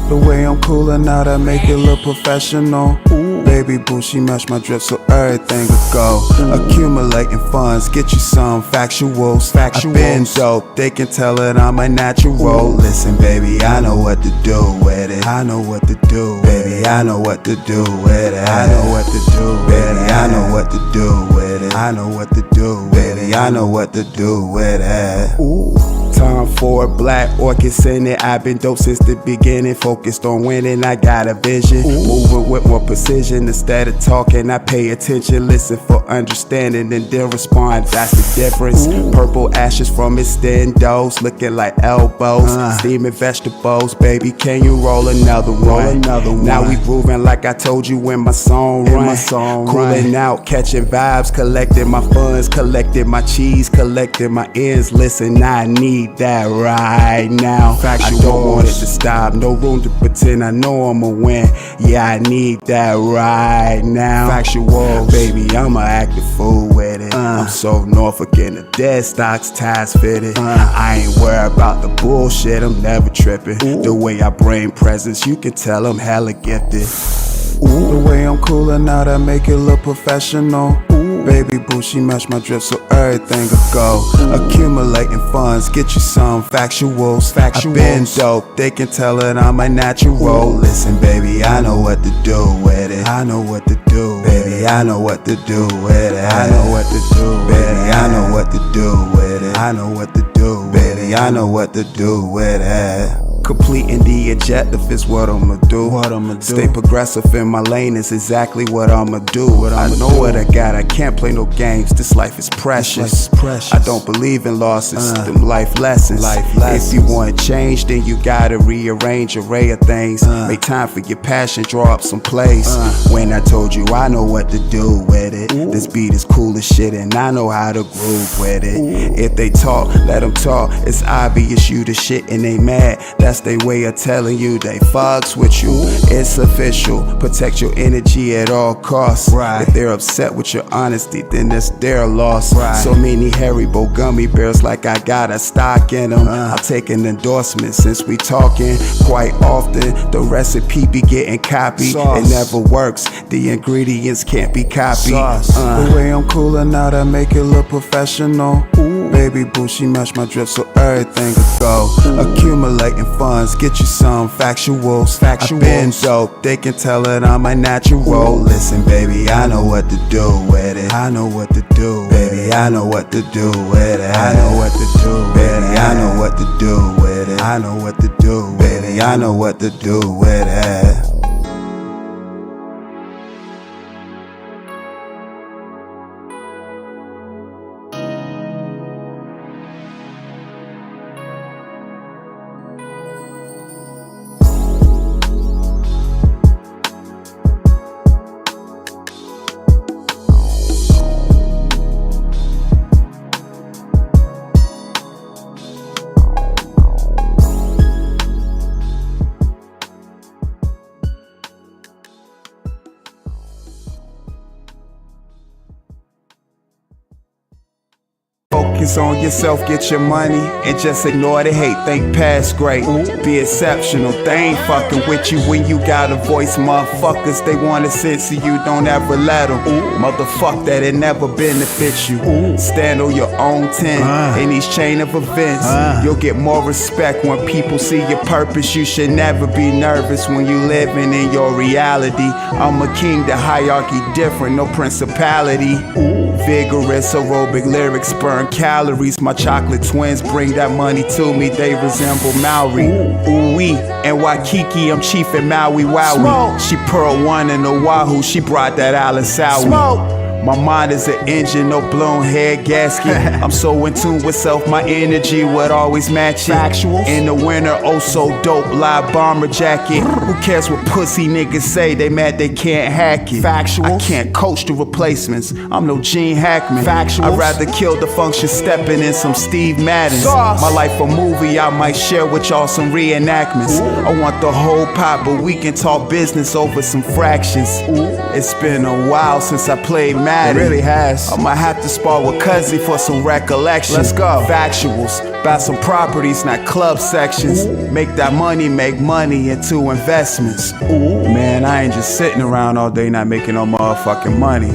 The way I'm coolin' out, I make it look professional. Baby boo, she match my drip so everything will go. Accumulating funds, get you some factuals. I been dope, they can tell that I'm a natural. Listen baby, I know what to do with it. I know what to do, baby, I know what to do with it. I know what to do, baby, I know what to do with it. I know what to do, baby, I know what to do with it. Time for a black orchid in it. I've been dope since the beginning, focused on winning. I got a vision, moving with more precision. Instead of talking, I pay attention, listen for understanding, and then respond. That's the difference. Purple ashes from extendos, looking like elbows. Steaming vegetables, baby, can you roll another one? Now we grooving like I told you when my song run. Cooling out, catching vibes, collecting my funds, collecting my cheese, collecting my ends. Listen, I need that right now. I don't want it to stop, no room to pretend I know I'ma win. Yeah, I need that right now. Factual, baby, I'ma act a fool with it. I'm so Norfolk in the dead stocks, ties fitted. I ain't worried about the bullshit, I'm never tripping. The way I bring presence, you can tell I'm hella gifted. The way I'm coolin' out, I make it look professional. Baby boo, she match my drip so everything will go. Accumulating funds, get you some factuals. I been dope, they can tell that I'm a natural. Listen baby, I know what to do with it. I know what to do, baby, I know what to do with it. I know what to do, baby, I know what to do with it. I know what to do, baby, I know what to do with it. Completing the objective is what I'ma do. Stay progressive in my lane is exactly what I'ma do. I know what I got, I can't play no games. This life is precious. I don't believe in losses, them life lessons. If you want change, then you gotta rearrange array of things. Make time for your passion, draw up some plays. When I told you I know what to do with it. This beat is cool as shit and I know how to groove with it. If they talk, let them talk. It's obvious you the shit and they mad. That's their way of telling you they fucks with you. It's official, protect your energy at all costs. If they're upset with your honesty, then that's their loss. So many Haribo gummy bears like I got a stock in them. I'll take an endorsement since we talking quite often. The recipe be getting copied, it never works. The ingredients can't be copied. The way I'm coolin' out, I make it look professional. Baby boo, she match my drip so everything will go. Accumulating funds, get you some factuals. I been dope, they can tell that I'm a natural. Listen baby, I know what to do with it. I know what to do, baby, I know what to do with it. I know what to do, baby, I know what to do with it. I know what to do, baby, I know what to do with it. Focus on yourself, get your money, and just ignore the hate. Think past great, be exceptional. They ain't fucking with you when you got a voice. Motherfuckers, they wanna censor you, don't ever let them. Motherfuck that, it never benefits you. Stand on your own 10 in each chain of events. You'll get more respect when people see your purpose. You should never be nervous when you living in your reality. I'm a king, the hierarchy different, no principality. Vigorous aerobic lyrics burn calories. My chocolate twins bring that money to me, they resemble Maori. Ooh-wee, and Waikiki, I'm chief in Maui Wowie. She Pearl 1 in Oahu, she brought that island sour. My mind is an engine, no blown head gasket. I'm so in tune with self, my energy would always match it. In the winter, oh so dope, live bomber jacket. Who cares what pussy niggas say, they mad they can't hack it. I can't coach the replacements, I'm no Gene Hackman. I'd rather kill the function stepping in some Steve Maddens. My life a movie, I might share with y'all some reenactments. I want the whole pot, but we can talk business over some fractions. It's been a while since I played dramatic. It really has. I might have to spar with Cuzzy for some recollection. Let's go. Factuals about some properties, not club sections. Ooh. Make that money, make money into investments. Ooh. Man, I ain't just sitting around all day not making no motherfucking money.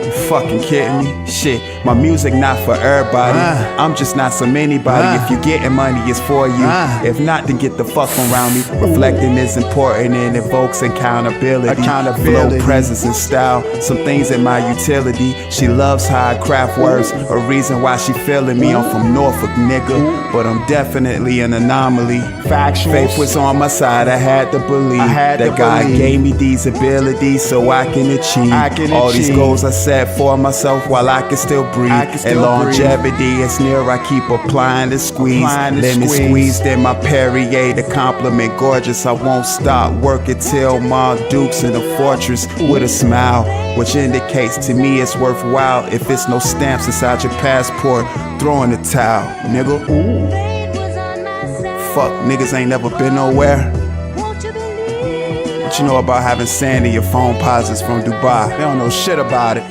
You fucking kidding me? Shit, my music not for everybody. I'm just not some anybody. If you getting money, it's for you. If not, then get the fuck around me. Reflecting is important and evokes accountability. Flow, presence, and style. Some things in my utility. She loves how I craft words. A reason why she feeling me. I'm from Norfolk, nigga, but I'm definitely an anomaly. Factual. Faith was on my side. I had to believe that God gave me these abilities so I can achieve all these goals I set for myself while I can still breathe. And longevity is near. I keep applying the squeeze. Lemon squeezed in my Perrier. The compliment gorgeous. I won't stop working till my Duke's in the fortress with a smile, which indicates to me it's worthwhile. If it's no stamps inside your passport, throw in the towel, nigga. Ooh. Fuck, niggas ain't never been nowhere. What you know about having sand in your phone posits from Dubai? They don't know shit about it.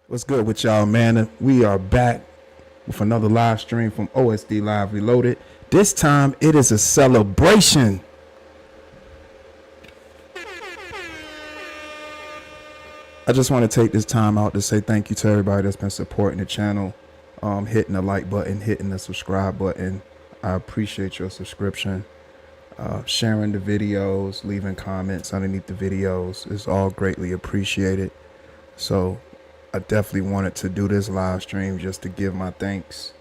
What's good with y'all, man? We are back with another live stream from OSD Live Reloaded. This time it is a celebration. I just want to take this time out to say thank you to everybody that's been supporting the channel, hitting the like button, hitting the subscribe button. I appreciate your subscription, sharing the videos, leaving comments underneath the videos. It's all greatly appreciated. So I definitely wanted to do this live stream just to give my thanks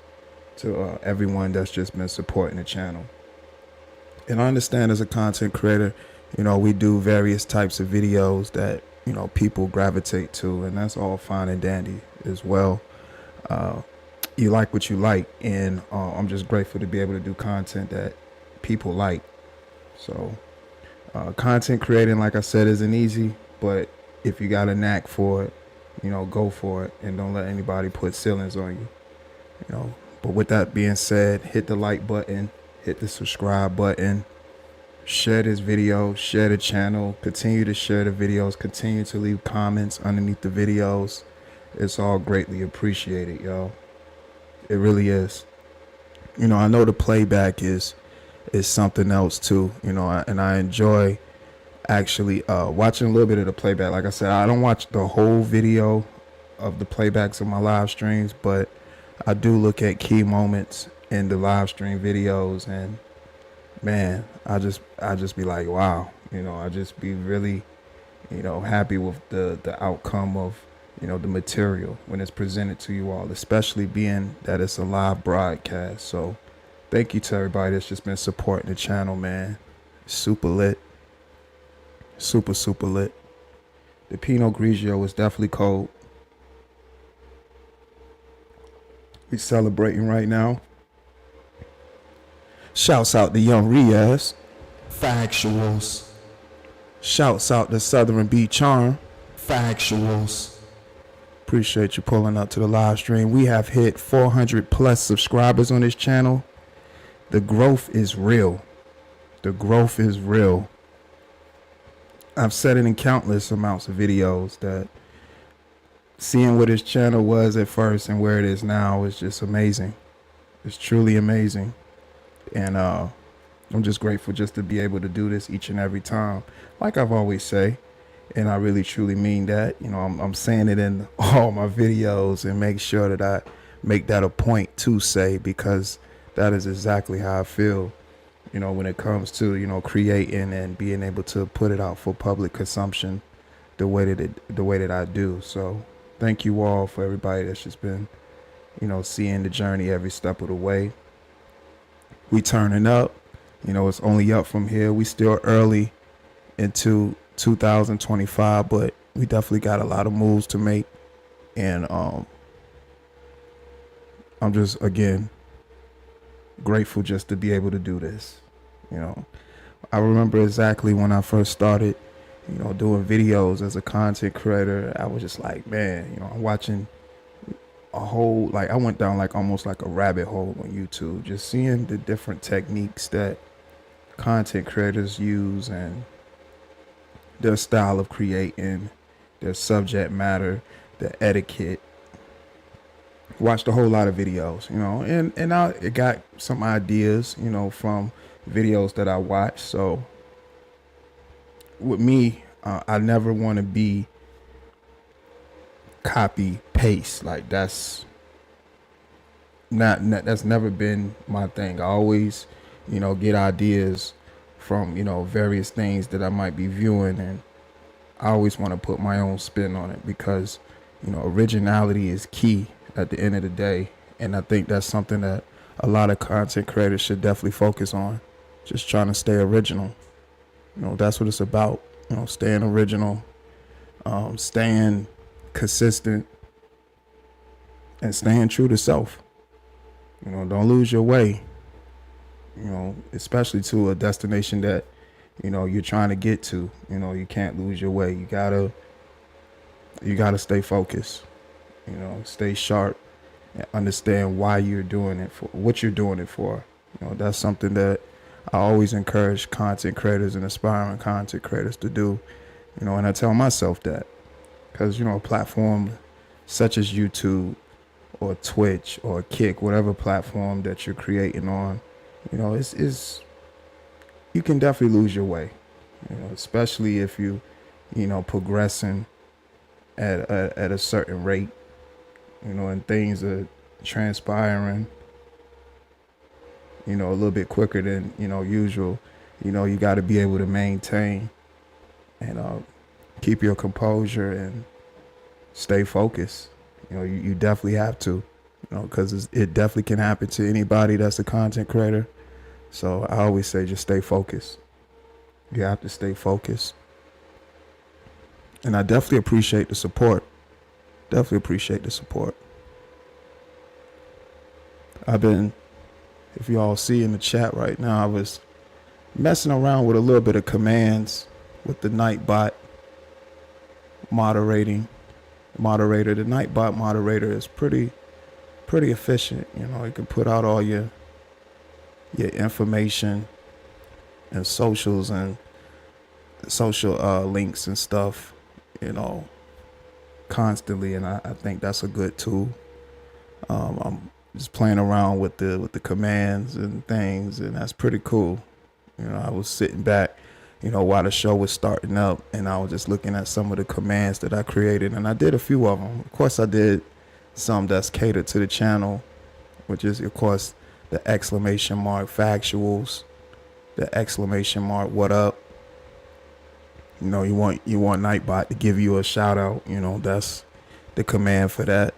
to everyone that's just been supporting the channel. And I understand as a content creator, you know, we do various types of videos that, you know, people gravitate to, and that's all fine and dandy as well. You like what you like, and I'm just grateful to be able to do content that people like. So content creating, like I said, isn't easy, but if you got a knack for it, you know, go for it, and don't let anybody put ceilings on you, you know. But with that being said, hit the like button, hit the subscribe button, share this video, share the channel, continue to share the videos, continue to leave comments underneath the videos. It's all greatly appreciated, y'all. It really is. You know, I know the playback is something else too, you know, and I enjoy actually watching a little bit of the playback. Like I said, I don't watch the whole video of the playbacks of my live streams, but I do look at key moments in the live stream videos, and man, I just be like, wow, you know, I just be really, you know, happy with the outcome of, you know, the material when it's presented to you all, especially being that it's a live broadcast. So thank you to everybody that's just been supporting the channel, man. Super lit. Super lit. The Pinot Grigio is definitely cold. We celebrating right now. Shouts out to Young Riaz. Factuals. Shouts out to Southern B Charm. Factuals. Appreciate you pulling up to the live stream. We have hit 400 plus subscribers on this channel. The growth is real. The growth is real. I've said it in countless amounts of videos that seeing what his channel was at first and where it is now is just amazing. It's truly amazing. And I'm just grateful just to be able to do this each and every time. Like I've always say, and I really truly mean that. You know, I'm saying it in all my videos and make sure that I make that a point to say, because that is exactly how I feel. You know, when it comes to, you know, creating and being able to put it out for public consumption the way that I do. So thank you all for everybody that's just been, seeing the journey every step of the way. We turning up. It's only up from here. We still early into 2025, but we definitely got a lot of moves to make. And I'm just, again, grateful just to be able to do this. I remember exactly when I first started, doing videos as a content creator. I was just like, man, I'm watching a whole, like, I went down like almost like a rabbit hole on YouTube, just seeing the different techniques that content creators use and their style of creating, their subject matter, their etiquette. Watched a whole lot of videos, and I got some ideas, from videos that I watched. So with me, I never want to be copy paste. Like that's that's never been my thing. I always, get ideas from, various things that I might be viewing, and I always want to put my own spin on it because, originality is key at the end of the day. And I think that's something that a lot of content creators should definitely focus on. Just trying to stay original. That's what it's about. Staying original, staying consistent, and staying true to self. Don't lose your way. Especially to a destination that, you're trying to get to. You can't lose your way. You gotta stay focused. Stay sharp and understand why you're doing it for, what you're doing it for. That's something that I always encourage content creators and aspiring content creators to do. And I tell myself that because, a platform such as YouTube or Twitch or Kick, whatever platform that you're creating on, it's you can definitely lose your way, especially if you, progressing at a certain rate, and things are transpiring, a little bit quicker than, usual. You got to be able to maintain and keep your composure and stay focused. You definitely have to, because it definitely can happen to anybody that's a content creator. So I always say just stay focused. You have to stay focused. And I definitely appreciate the support. Definitely appreciate the support. I've been, if you all see in the chat right now, I was messing around with a little bit of commands with the Nightbot moderator. The Nightbot moderator is pretty efficient. You can put out all your information and socials and social links and stuff, constantly, and I think that's a good tool. I'm just playing around with the commands and things, and that's pretty cool. I was sitting back, while the show was starting up, and I was just looking at some of the commands that I created, and I did a few of them. Of course, I did some that's catered to the channel, which is, of course, the !! Factuals, the ! What up. You want Nightbot to give you a shout out. That's the command for that.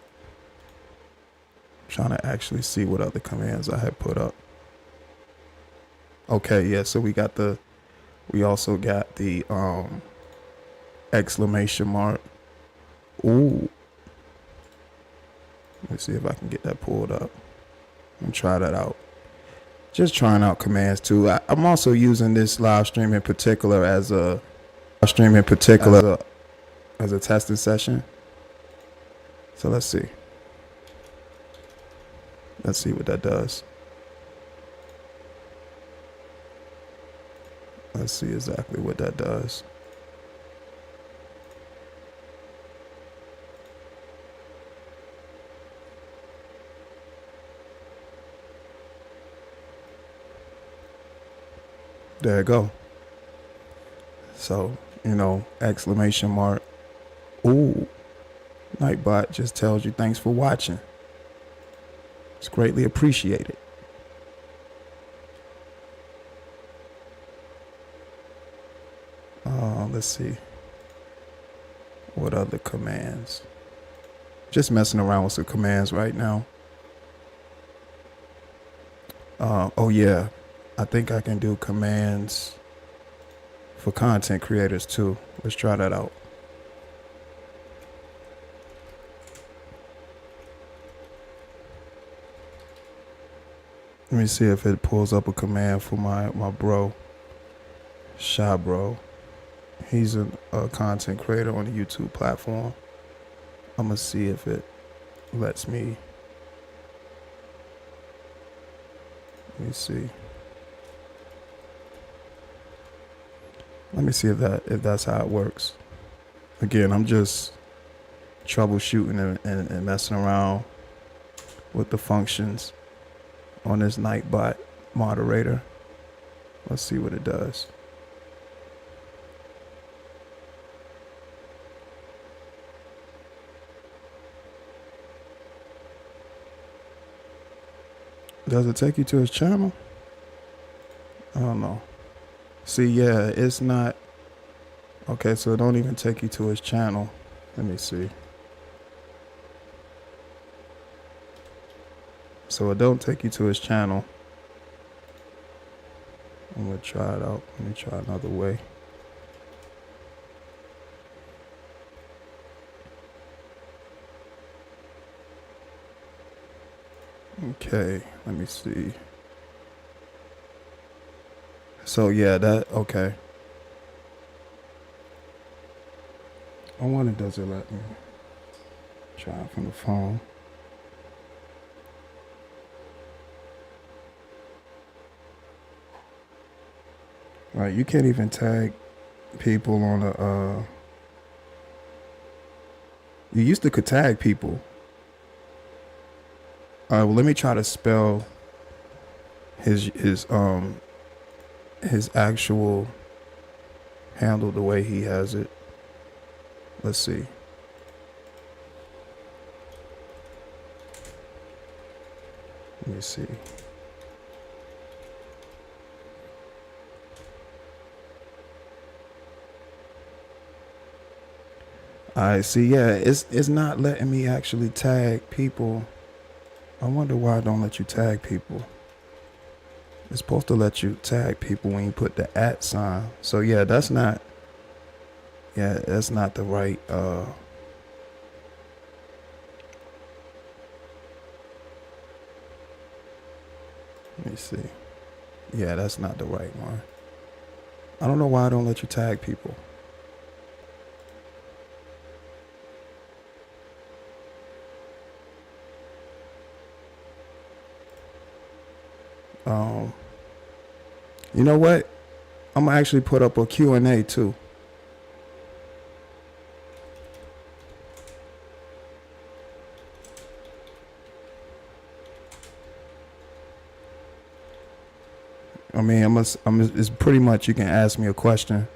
I'm trying to actually see what other commands I had put up. Okay, yeah, so we also got the ! Ooh. Let's see if I can get that pulled up and try that out. Just trying out commands too. I'm also using this live stream in particular as a testing session. So let's see what that does. Let's see exactly what that does. There you go. So, ! Ooh. Nightbot just tells you thanks for watching. It's greatly appreciated. Let's see. What other commands? Just messing around with some commands right now. Oh yeah, I think I can do commands for content creators too. Let's try that out. Let me see if it pulls up a command for my bro, Shy Bro. He's a content creator on the YouTube platform. I'm gonna see if it lets me. Let me see. Let me see if that's how it works. Again, I'm just troubleshooting and messing around with the functions on this Nightbot moderator. Let's see what it does. Does it take you to his channel? I don't know. See, yeah, it's not. Okay, so it don't even take you to his channel. Let me see. So it don't take you to his channel. I'm gonna try it out. Let me try another way. Okay, let me see. So yeah, okay. I wonder, does it let me try it from the phone? Right, you can't even tag people on a. You used to could tag people. All right, well, let me try to spell his actual handle the way he has it. Let's see. Let me see. I see. Yeah, it's not letting me actually tag people. I wonder why it don't let you tag people. It's supposed to let you tag people when you put the @ sign. So yeah, that's not. Yeah, that's not the right. Let me see. Yeah, that's not the right one. I don't know why I don't let you tag people. You know what? I'm gonna actually put up a Q&A too. I mean, it's pretty much you can ask me a question.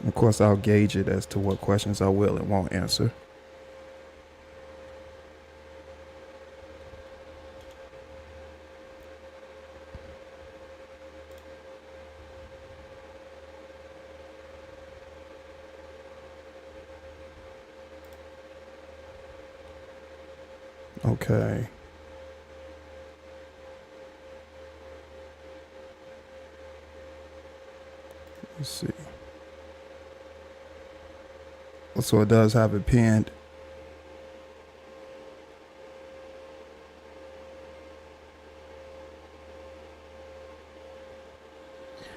Of course, I'll gauge it as to what questions I will and won't answer. Okay. Let's see. So it does have it pinned.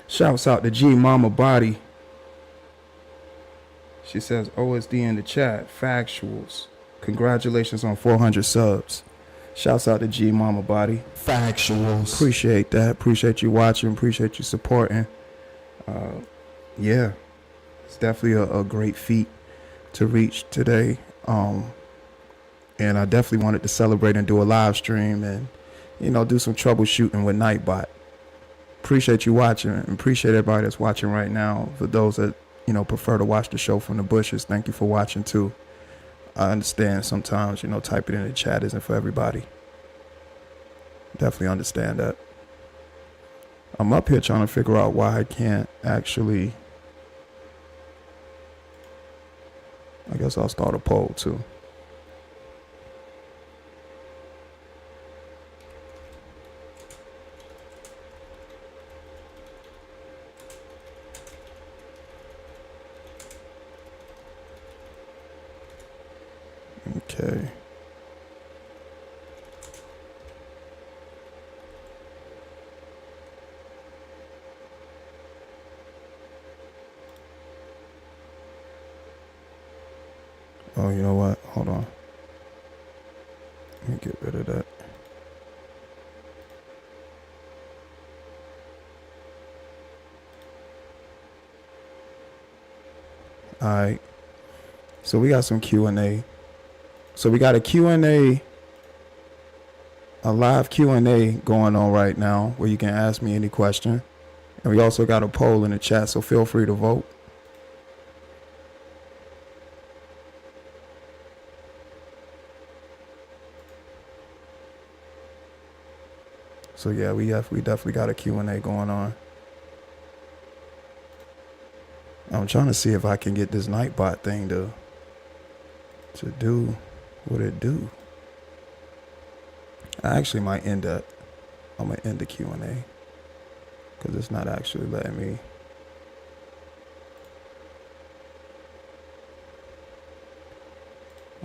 Shouts out to G Mama Body. She says OSD in the chat. Factuals. Congratulations on 400 subs. Shouts out to G Mama Body. Factuals. Appreciate that. Appreciate you watching. Appreciate you supporting. Yeah, it's definitely a great feat to reach today. And I definitely wanted to celebrate and do a live stream and, do some troubleshooting with Nightbot. Appreciate you watching and appreciate everybody that's watching right now. For those that, prefer to watch the show from the bushes, thank you for watching too. I understand sometimes, typing in the chat isn't for everybody. Definitely understand that. I'm up here trying to figure out why I can't actually I guess I'll start a poll too. Okay. Oh, you know what? Hold on. Let me get rid of that. All right. So we got some Q&A. So we got a Q&A, a live Q&A going on right now where you can ask me any question. And we also got a poll in the chat, so feel free to vote. So yeah, we definitely got a Q&A going on. I'm trying to see if I can get this Nightbot thing to do what it do. I actually might end that. I'm gonna end the Q&A because it's not actually letting me.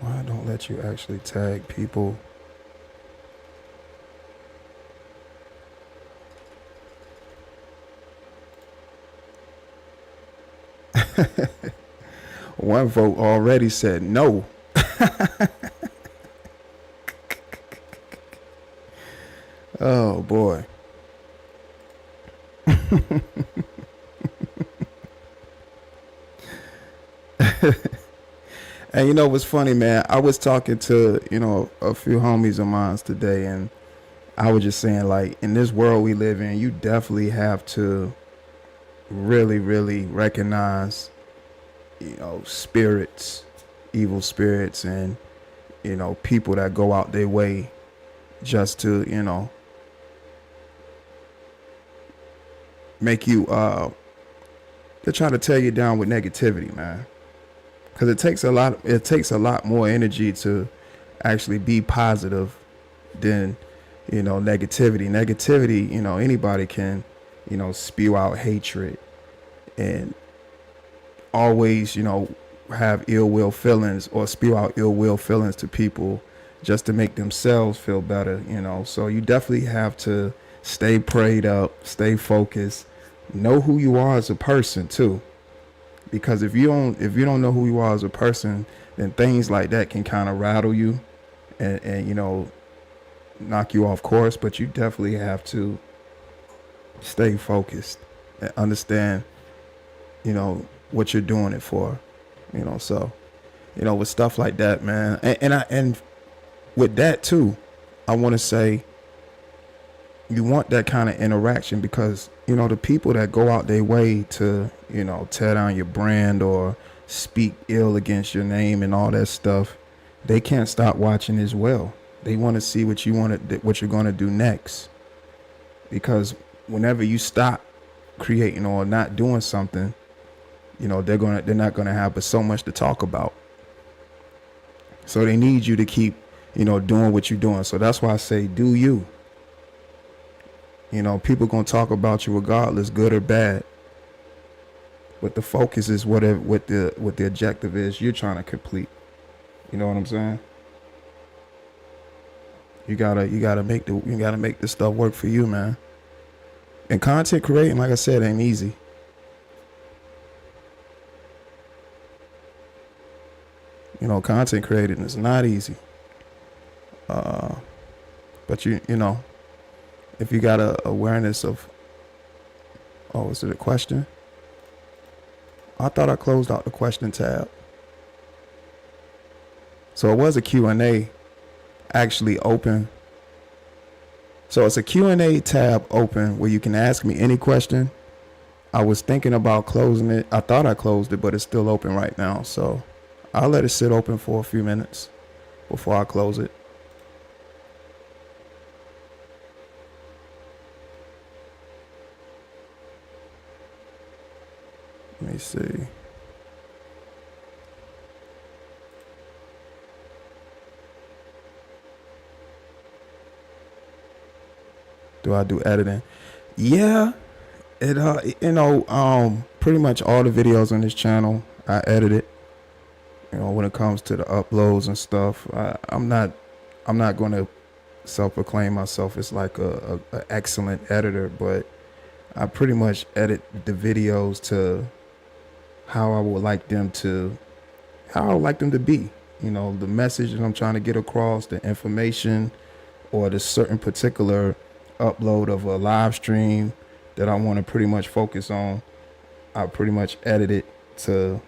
Why don't let you actually tag people? One vote already said no. Oh boy. And you know what's funny, man? I was talking to, a few homies of mine today, and I was just saying, like, in this world we live in, you definitely have to really, really recognize, spirits, evil spirits, and, people that go out their way just to, make you, they're trying to tear you down with negativity, man. Because it takes a lot more energy to actually be positive than, negativity. Negativity, anybody can, spew out hatred and always, have ill will feelings or spew out ill will feelings to people just to make themselves feel better, So you definitely have to stay prayed up, stay focused, know who you are as a person too. Because if you don't know who you are as a person, then things like that can kind of rattle you and knock you off course. But you definitely have to stay focused and understand, what you're doing it for, So, with stuff like that, man, and with that too, I want to say you want that kind of interaction because, the people that go out their way to, tear down your brand or speak ill against your name and all that stuff, they can't stop watching as well. They want to see what you're going to do next. Because whenever you stop creating or not doing something, they're not going to have but so much to talk about. So they need you to keep, doing what you're doing. So that's why I say do you. People gonna talk about you regardless, good or bad. But the focus is what the objective is you're trying to complete. You know what I'm saying? You gotta make this stuff work for you, man. And content creating, like I said, ain't easy. Content creating is not easy. But if you got a awareness of, is it a question? I thought I closed out the question tab. So it was a Q&A actually open. So it's a Q&A tab open where you can ask me any question. I was thinking about closing it. I thought I closed it, but it's still open right now. So I'll let it sit open for a few minutes before I close it. Let me see. Do I do editing? Yeah, it pretty much all the videos on this channel I edit it. When it comes to the uploads and stuff, I'm not going to self-proclaim myself as like a excellent editor, but I pretty much edit the videos to how I would like them to, how I would like them to be. The message that I'm trying to get across, the information, or the certain particular upload of a live stream that I want to pretty much focus on. I pretty much edit it to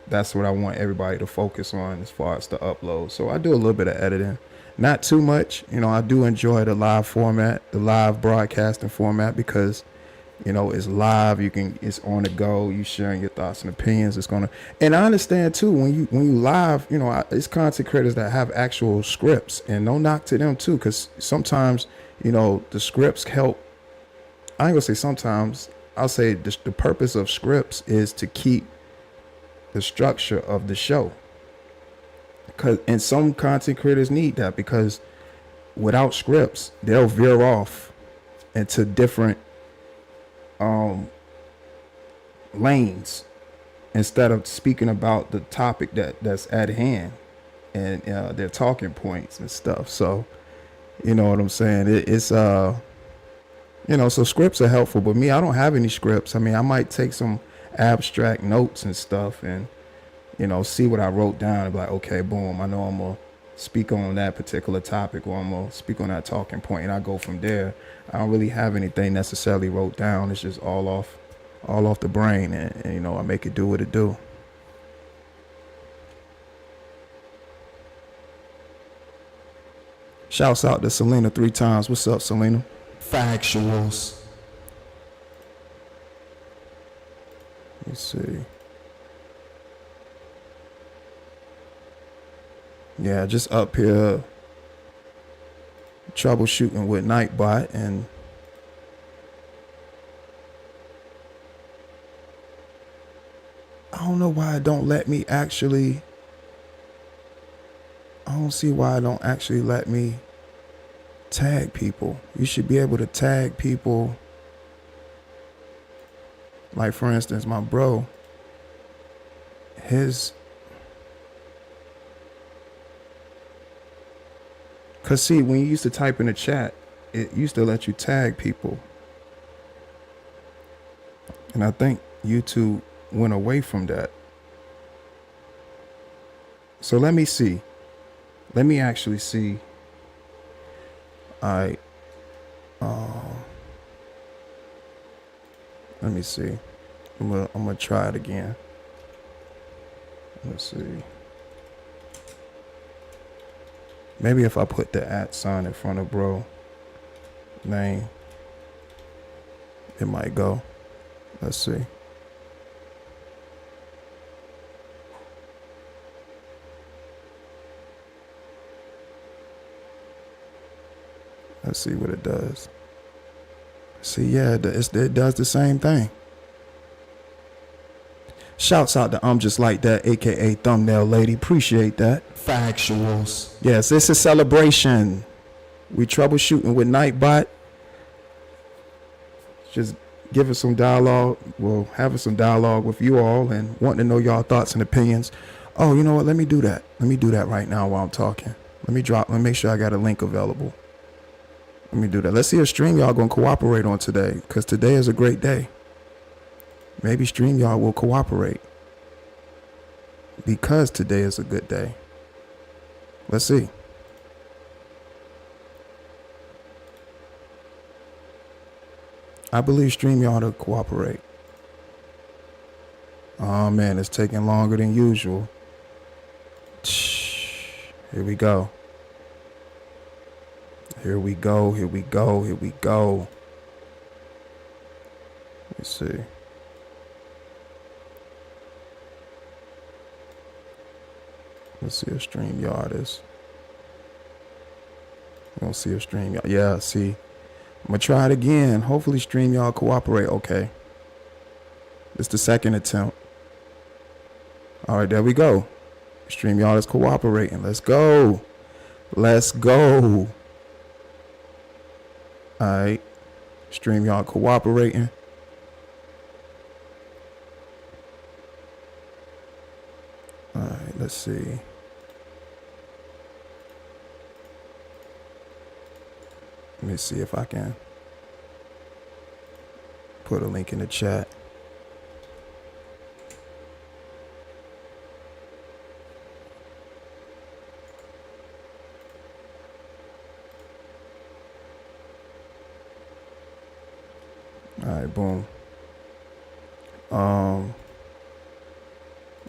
that's what I want everybody to focus on as far as the upload. So I do a little bit of editing, not too much. I do enjoy the live format, the live broadcasting format, because it's live. It's on the go. You sharing your thoughts and opinions. And I understand too when you live. It's content creators that have actual scripts, and no knock to them too, because sometimes the scripts help. I ain't gonna say sometimes. I'll say the purpose of scripts is to keep the structure of the show. And some content creators need that, because without scripts, they'll veer off into different lanes instead of speaking about the topic that's at hand and their talking points and stuff. So you know what I'm saying? It's so scripts are helpful, but me, I don't have any scripts. I mean, I might take some abstract notes and stuff and see what I wrote down and be like, okay, boom, I know I'm gonna speak on that particular topic, or I'm gonna speak on that talking point, and I go from there. I don't really have anything necessarily wrote down. It's just all off the brain, and I make it do what it do. Shouts out to Selena 3 times. What's up, Selena? Factuals. Let's see. Yeah, just up here troubleshooting with Nightbot, and I don't know why it don't let me actually. I don't see why it don't actually let me tag people. You should be able to tag people. Like, for instance, my bro, cause see, when you used to type in the chat, it used to let you tag people. And I think YouTube went away from that. So let me see. Let me actually see. Let me see. I'm gonna try it again. Let's see. Maybe if I put the @ sign in front of bro name, it might go. Let's see. Let's see what it does. See, yeah, it does the same thing. Shouts out to I'm Just Like That, aka Thumbnail Lady. Appreciate that. Factuals. Yes, it's a celebration. We troubleshooting with Nightbot. Just giving some dialogue. Well, having some dialogue with you all and wanting to know y'all thoughts and opinions. Oh, you know what? Let me do that. Let me do that right now while I'm talking. Let me make sure I got a link available. Let me do that. Let's see if StreamYard gonna cooperate on today, because today is a great day. Maybe StreamYard will cooperate because today is a good day. Let's see. I believe StreamYard will cooperate. Oh man, it's taking longer than usual. Here we go. Here we go. Here we go. Here we go. Let's see. Let's see if StreamYard is. We're gonna see if StreamYard. Yeah, see. I'm gonna try it again. Hopefully StreamYard cooperate. Okay. It's the second attempt. All right, there we go. StreamYard is cooperating. Let's go. Let's go. All right. StreamYard cooperating. All right, let's see. Let me see if I can put a link in the chat. All right, boom.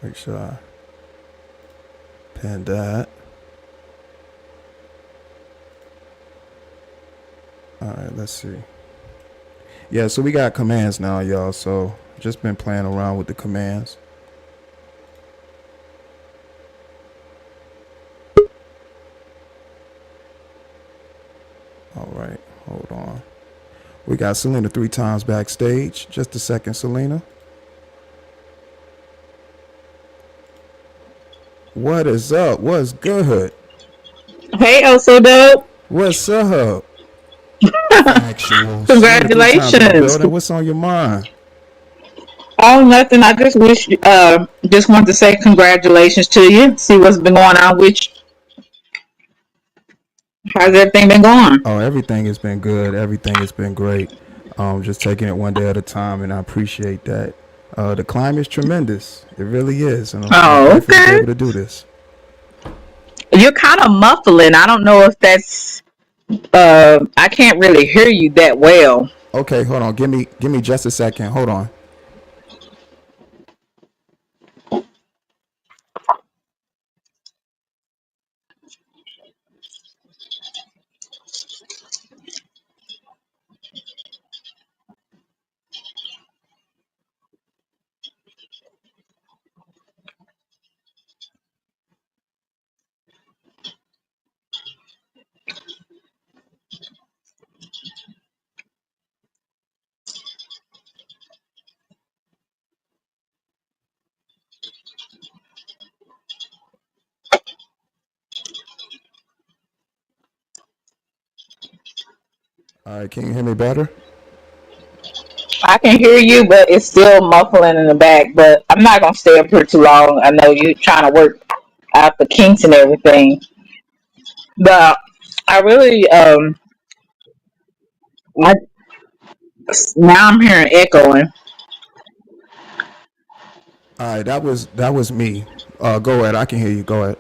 Make sure I pin that. All right, let's see. Yeah, so we got commands now, y'all. So just been playing around with the commands. All right, hold on. We got Selena 3 times backstage. Just a second, Selena. What is up? What's good? Hey, oh so dope. What's up? Factual. Selena 3 times in the Congratulations. building. What's on your mind? Oh, nothing. I just wish, just want to say congratulations to you. See what's been going on with you. How's everything been going? Oh, everything has been good. Everything has been great. Just taking it one day at a time, and I appreciate that. The climb is tremendous. It really is, and I'm Oh, grateful to be okay. able to do this. You're kind of muffling. I don't know if that's, I can't really hear you that well. Okay, hold on. Give me just a second. Hold on. All right, can you hear me better? I can hear you, but it's still muffling in the back. But I'm not going to stay up here too long. I know you're trying to work out the kinks and everything. But I really, I, now I'm hearing echoing. All right, that was me. Go ahead. I can hear you. Go ahead.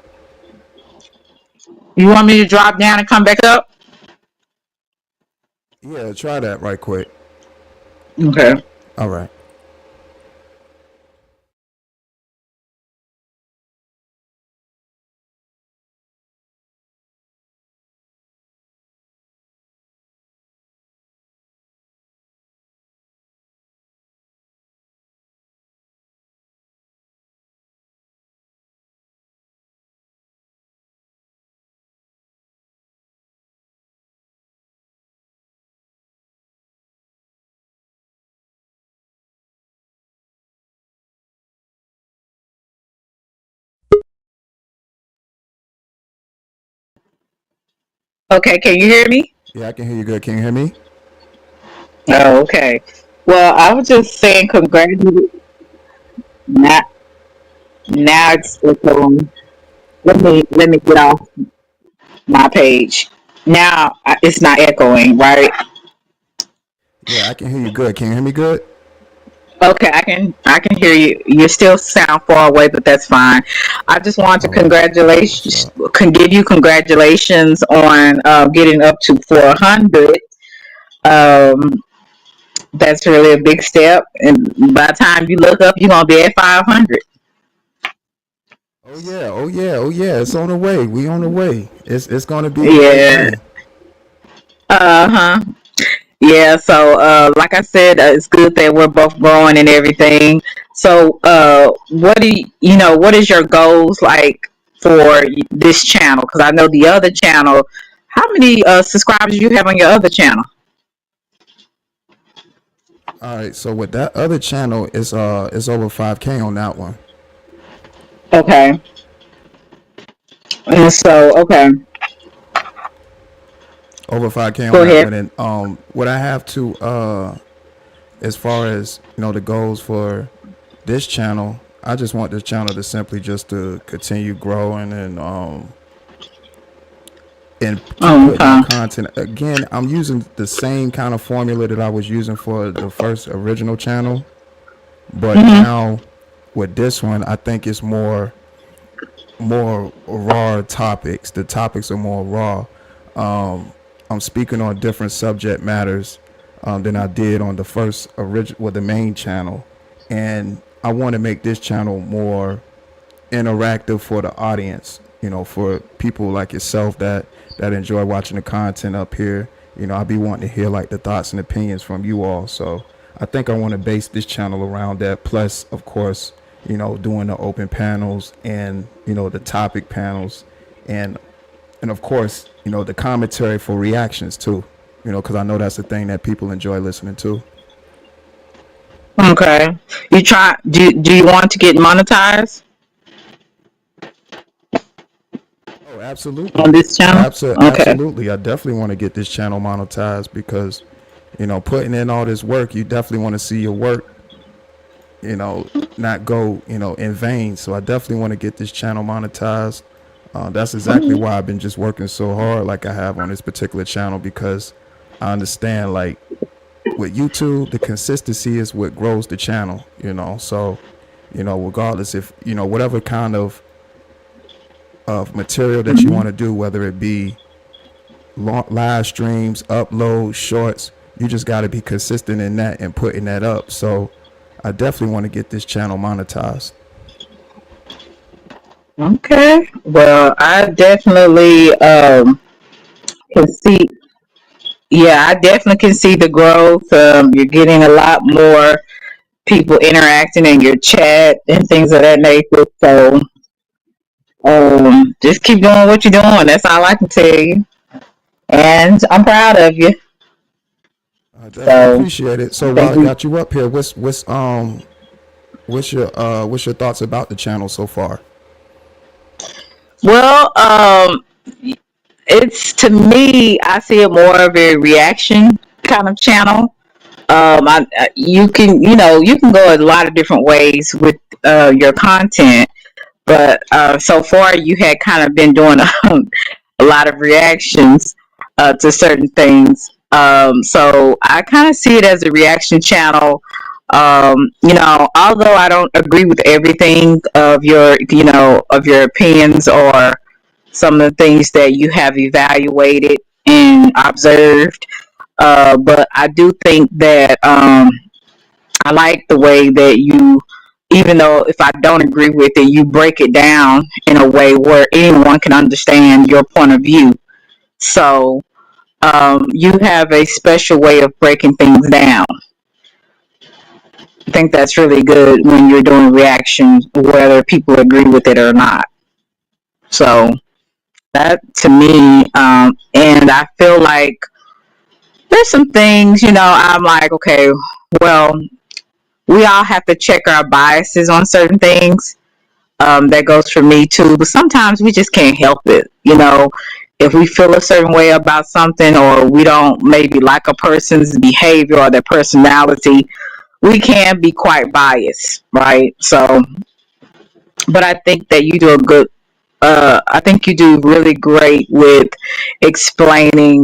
You want me to drop down and come back up? Yeah, try that right quick. Okay. All right. Okay, can you hear me? Yeah, I can hear you good. Can you hear me? Oh, okay. Well, I was just saying congratulations. Now, now it's let me get off my page. Now it's not echoing, right? Yeah, I can hear you good. Can you hear me good? Okay, I can hear you. You still sound far away, but that's fine. I just want to All right. That's what's up. can give you congratulations on getting up to 400. Um, that's really a big step, and by the time you look up, you're gonna be at 500. Oh yeah. Oh yeah. Oh yeah. It's on the way. We on the way. It's gonna be a great Yeah. day. Uh-huh. Yeah, so like I said, it's good that we're both growing and everything. So what do what is your goals like for this channel? Because I know the other channel, how many subscribers you have on your other channel? All right. So with that other channel, it's over 5K on that one. Okay. And so, okay. over 5K on Go that ahead. one. And what I have to as far as the goals for this channel, I just want this channel to simply just to continue growing and keep putting Okay. out content. Again, I'm using the same kind of formula that I was using for the first original channel, but Mhm. now with this one, I think it's more raw topics. The topics are more raw. I'm speaking on different subject matters than I did on the first original, well, the main channel, and I want to make this channel more interactive for the audience. For people like yourself that enjoy watching the content up here. I'll be wanting to hear like the thoughts and opinions from you all. So I think I want to base this channel around that. Plus, of course, doing the open panels and the topic panels, and of course, the commentary for reactions too. Because I know that's the thing that people enjoy listening to. Okay. You try? Do you want to get monetized Oh, absolutely. on this channel? Okay. Absolutely. I definitely want to get this channel monetized because, putting in all this work, you definitely want to see your work, not go, in vain. So I definitely want to get this channel monetized. That's exactly why I've been just working so hard like I have on this particular channel, because I understand, like, with YouTube, the consistency is what grows the channel, So, regardless if, whatever kind of material that you want to do, whether it be live streams, uploads, shorts, you just got to be consistent in that and putting that up. So I definitely want to get this channel monetized. Okay. Well, I definitely can see. Yeah, I definitely can see the growth. You're getting a lot more people interacting in your chat and things of that nature. So just keep doing what you're doing. That's all I can tell you. And I'm proud of you. I definitely So appreciate it. So while thank I you. got you up here, what's your thoughts about the channel so far? Well, it's to me, I see it more of a reaction kind of channel. You can, you can go a lot of different ways with your content, but so far you had kind of been doing a lot of reactions to certain things. So I kind of see it as a reaction channel. Although I don't agree with everything of your opinions or some of the things that you have evaluated and observed. But I do think that I like the way that you, even though if I don't agree with it, you break it down in a way where anyone can understand your point of view. So you have a special way of breaking things down. I think that's really good when you're doing reactions, whether people agree with it or not. So that to me, and I feel like there's some things, I'm like, okay, well, we all have to check our biases on certain things. That goes for me too, but sometimes we just can't help it. If we feel a certain way about something, or we don't maybe like a person's behavior or their personality, we can be quite biased, right? So, but I think that you do a good I think you do really great with explaining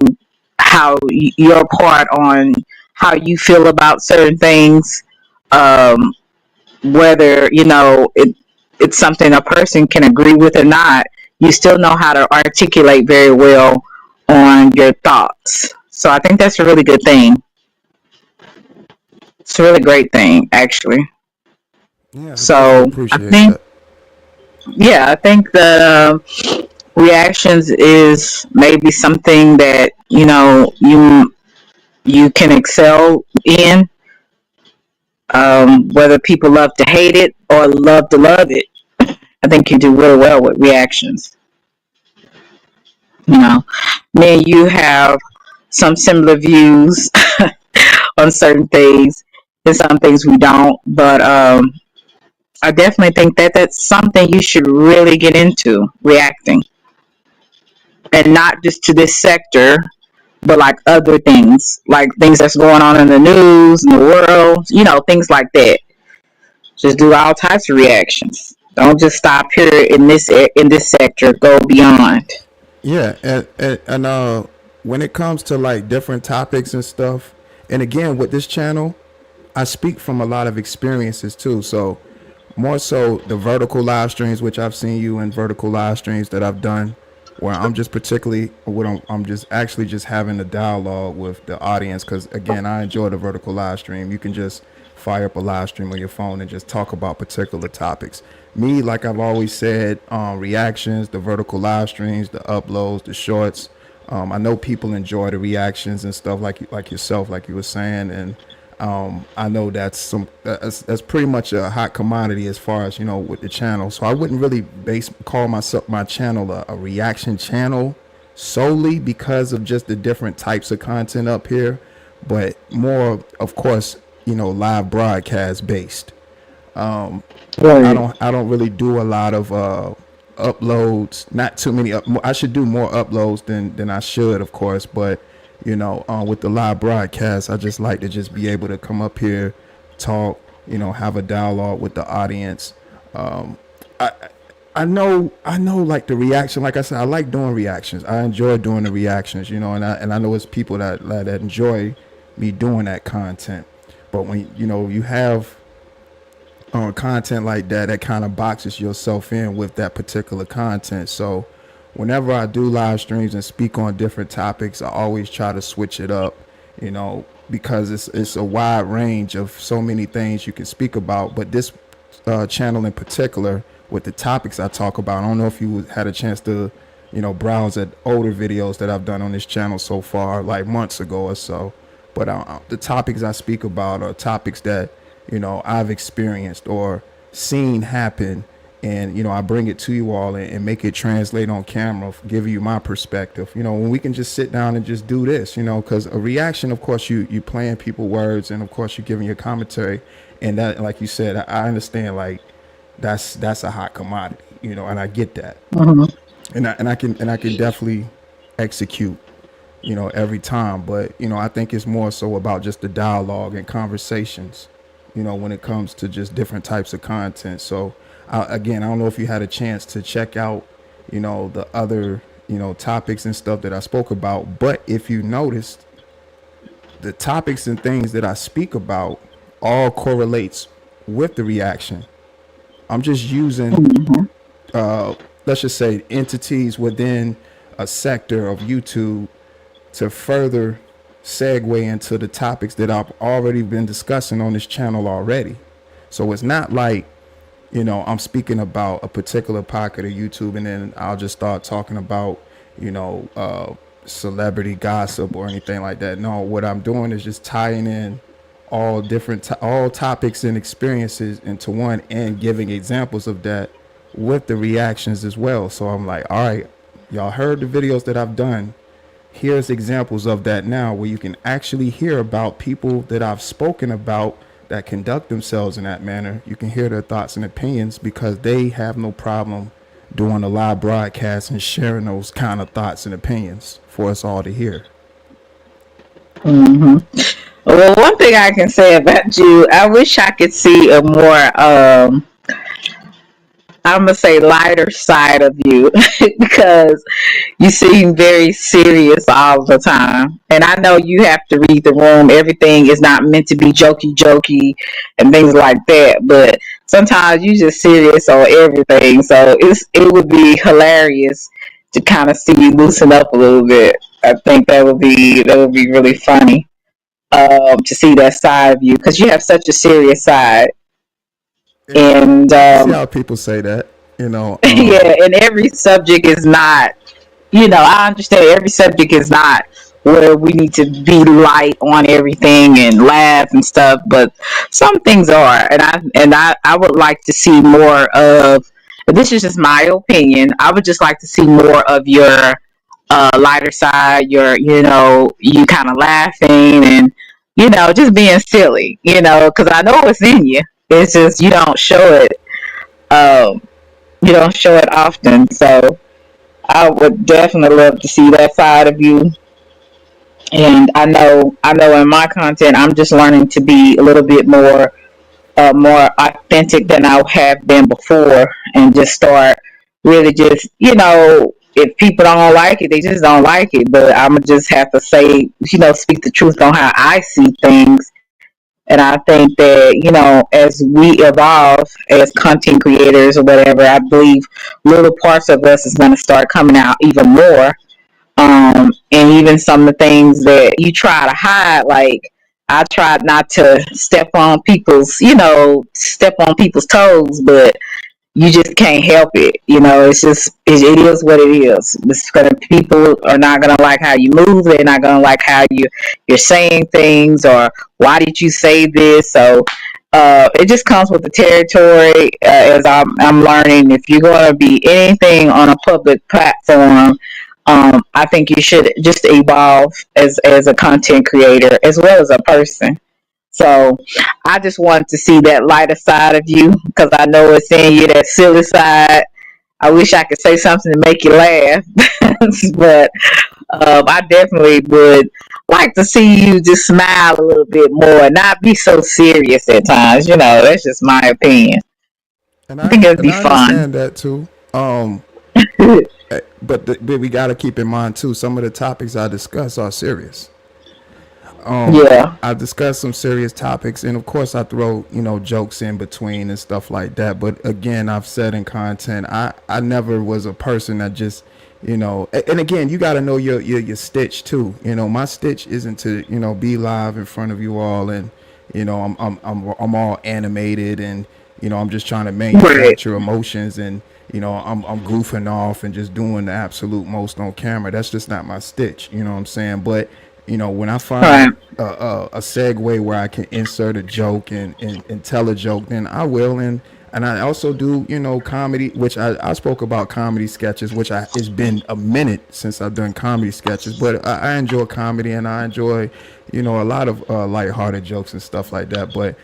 your part on how you feel about certain things, um, whether it's something a person can agree with or not. You still know how to articulate very well on your thoughts. So I think that's a really good thing. It's a really great thing, actually. Yeah, I definitely So I appreciate think, that. yeah, I think the reactions is maybe something that you can excel in, whether people love to hate it or love to love it. I think you do really well with reactions. you know Me and you have some similar views on certain things, and some things we don't, but I definitely think that that's something you should really get into, reacting, and not just to this sector, but like other things, like things that's going on in the news, in the world, things like that. Just do all types of reactions. Don't just stop here in this sector. Go beyond. Yeah, and when it comes to like different topics and stuff, and again with this channel, I speak from a lot of experiences too. So more so the vertical live streams, which I've seen you in vertical live streams that I've done, where I'm just particularly what I'm just actually just having a dialogue with the audience. Because again, I enjoy the vertical live stream. You can just fire up a live stream on your phone and just talk about particular topics. Me, like I've always said, reactions, the vertical live streams, the uploads, the shorts. I know people enjoy the reactions and stuff like yourself, like you were saying, and I know that's pretty much a hot commodity as far as with the channel. So I wouldn't really call my channel a reaction channel solely because of just the different types of content up here, but more, of course, live broadcast based. Right. I don't really do a lot of uploads. Not too many. I should do more uploads than I should, of course. But with the live broadcast, I just like to just be able to come up here, talk, have a dialogue with the audience. I I know like the reaction. Like I said, I like doing reactions. I enjoy doing the reactions. And I know it's people that enjoy me doing that content. But when you have content like that kind of boxes yourself in with that particular content. So whenever I do live streams and speak on different topics, I always try to switch it up, because it's a wide range of so many things you can speak about. But this channel in particular, with the topics I talk about, I don't know if you had a chance to, browse at older videos that I've done on this channel so far, like months ago or so. But the topics I speak about are topics that I've experienced or seen happen, and I bring it to you all and make it translate on camera, give you my perspective. When we can just sit down and just do this, because a reaction, of course, you playing people words, and of course you're giving your commentary, and that, like you said, I understand, like that's a hot commodity, and I get that, Mhm. and I can definitely execute every time. But I think it's more so about just the dialogue and conversations, when it comes to just different types of content. So again, I don't know if you had a chance to check out the other topics and stuff that I spoke about, but if you noticed, the topics and things that I speak about all correlates with the reaction. I'm just using let's just say entities within a sector of YouTube to further segue into the topics that I've already been discussing on this channel already. So it's not like, I'm speaking about a particular pocket of YouTube and then I'll just start talking about, celebrity gossip or anything like that. No, what I'm doing is just tying in all topics and experiences into one and giving examples of that with the reactions as well. So I'm like, all right, y'all heard the videos that I've done. Here's examples of that now, where you can actually hear about people that I've spoken about that conduct themselves in that manner. You can hear their thoughts and opinions because they have no problem doing a live broadcast and sharing those kind of thoughts and opinions for us all to hear. Mhm. Well, one thing I can say about you, I wish I could see a more I'm gonna say lighter side of you because you seem very serious all the time. And I know you have to read the room. Everything is not meant to be jokey jokey and things like that. But sometimes you just serious on everything. So it would be hilarious to kind of see you loosen up a little bit. I think that would be really funny to see that side of you because you have such a serious side. Yeah, And I can see how people say that. yeah, and every subject is not, I understand every subject is not where we need to be light on everything and laugh and stuff, but some things are, and I would like to see more of. This is just my opinion. I would just like to see more of your lighter side. You kind of laughing and just being silly. Because I know it's in you. It's just you don't show it. Um, you don't show it often, so I would definitely love to see that side of you. And I know in my content, I'm just learning to be a little bit more authentic than I have been before, and just start really just, if people don't like it, they just don't like it. But I'm gonna just have to say, speak the truth on how I see things. And I think that, as we evolve as content creators or whatever, I believe little parts of us is going to start coming out even more. And even some of the things that you try to hide, like I tried not to step on people's toes, but you just can't help it. It's just it is what it is. It's gonna People are not gonna like how you move. They're not gonna like how you're saying things, or why did you say this. So it just comes with the territory. As I'm learning, if you're gonna be anything on a public platform, I think you should just evolve as a content creator as well as a person. So I just wanted to see that lighter side of you, because I know it's in you, that silly side. I wish I could say something to make you laugh, but I definitely would like to see you just smile a little bit more and not be so serious at times. That's just my opinion. And I think it'd be I fun. understand that too. But we got to keep in mind too. Some of the topics I discuss are serious. Yeah. I discuss some serious topics, and of course, I throw jokes in between and stuff like that. But again, I've said in content, I never was a person that just and again, you got to know your stitch too. My stitch isn't to be live in front of you all, and I'm all animated, and I'm just trying to Right. manufacture emotions, and I'm goofing off and just doing the absolute most on camera. That's just not my stitch. You know what I'm saying? But when I find Right. a segue where I can insert a joke and tell a joke, then I will. And I also do, comedy, which I spoke about comedy sketches, which it's been a minute since I've done comedy sketches, but I enjoy comedy, and I enjoy, a lot of lighthearted jokes and stuff like that. But,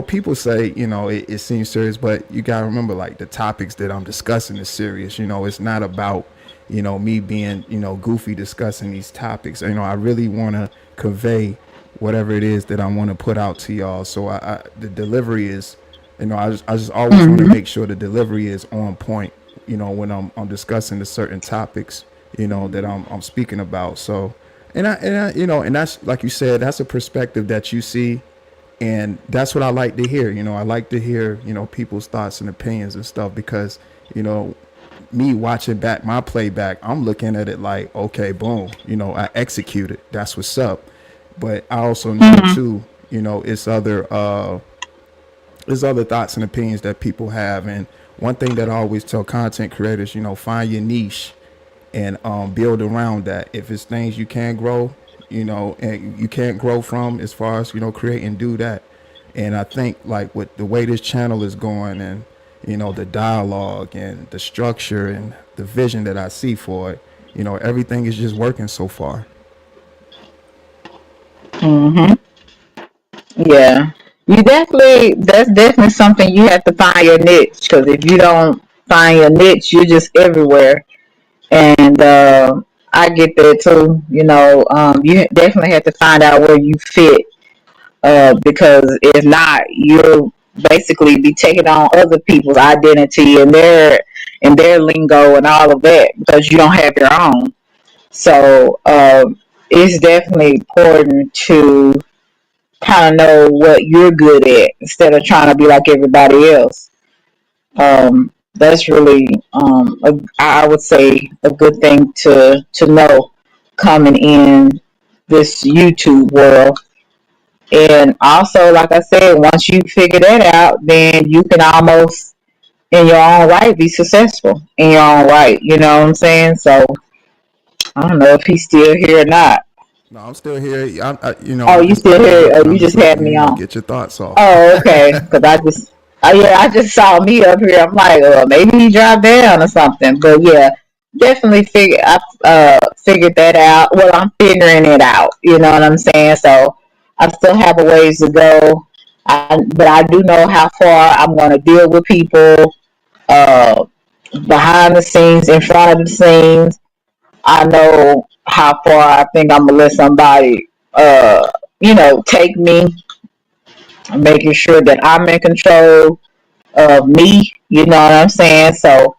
people say, it seems serious, but you got to remember, like, the topics that I'm discussing is serious. It's not about, me being, goofy discussing these topics. I really want to convey whatever it is that I want to put out to y'all. So the delivery is, I just always want to Hmm. make sure the delivery is on point, when I'm discussing the certain topics, that I'm speaking about. So, and that's, like you said, that's a perspective that you see. And that's what I like to hear. I like to hear, people's thoughts and opinions and stuff, because, you know, me watching back my playback, I'm looking at it like, okay, boom, I executed. That's what's up. But I also know Hmm. too, there's other thoughts and opinions that people have. And one thing that I always tell content creators, find your niche and build around that. If it's things you can grow, and you can't grow from, as far as create, and do that. And I think, like, with the way this channel is going, and the dialogue and the structure and the vision that I see for it, everything is just working so far. Hmm. Yeah. That's definitely something you have to find your niche, because if you don't find your niche, you're just everywhere. And I get that too. You definitely have to find out where you fit, because if not, you'll basically be taking on other people's identity and their lingo and all of that, because you don't have your own. So it's definitely important to kind of know what you're good at instead of trying to be like everybody else. That's really, I would say, a good thing to know coming in this YouTube world. And also, like I said, once you figure that out, then you can almost, in your own right, be successful in your own right. You know what I'm saying? So I don't know if he's still here or not. No, I'm still here. Oh, I'm you just still here? Or unmuted. I'm you just just letting had you, me on? get your thoughts off. Oh, okay. Because I just saw me up here. I'm like, maybe he dropped down or something. But yeah, definitely figured that out. Well, I'm figuring it out. You know what I'm saying? So I still have a ways to go. But I do know how far I'm going to deal with people, uh, behind the scenes, in front of the scenes. I know. how far I think I'm gonna let somebody, take me, making sure that I'm in control of me. You know what I'm saying? So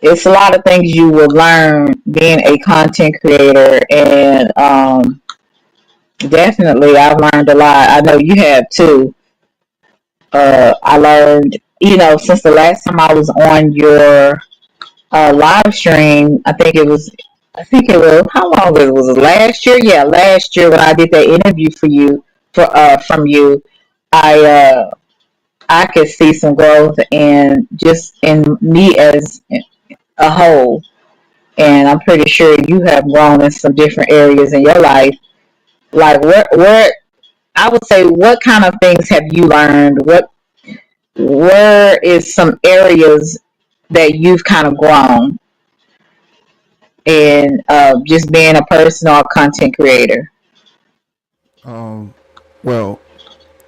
it's a lot of things you will learn being a content creator, and definitely I've learned a lot. I know you have too. I learned, since the last time I was on your live stream. I think it was how long was it? Was it last year? Yeah, last year when I did that interview for you, from you, I I could see some growth and just in me as a whole. And I'm pretty sure you have grown in some different areas in your life. Like where I would say, what kind of things have you learned? Where is some areas that you've kind of grown in, just being a person or a content creator? Um, well,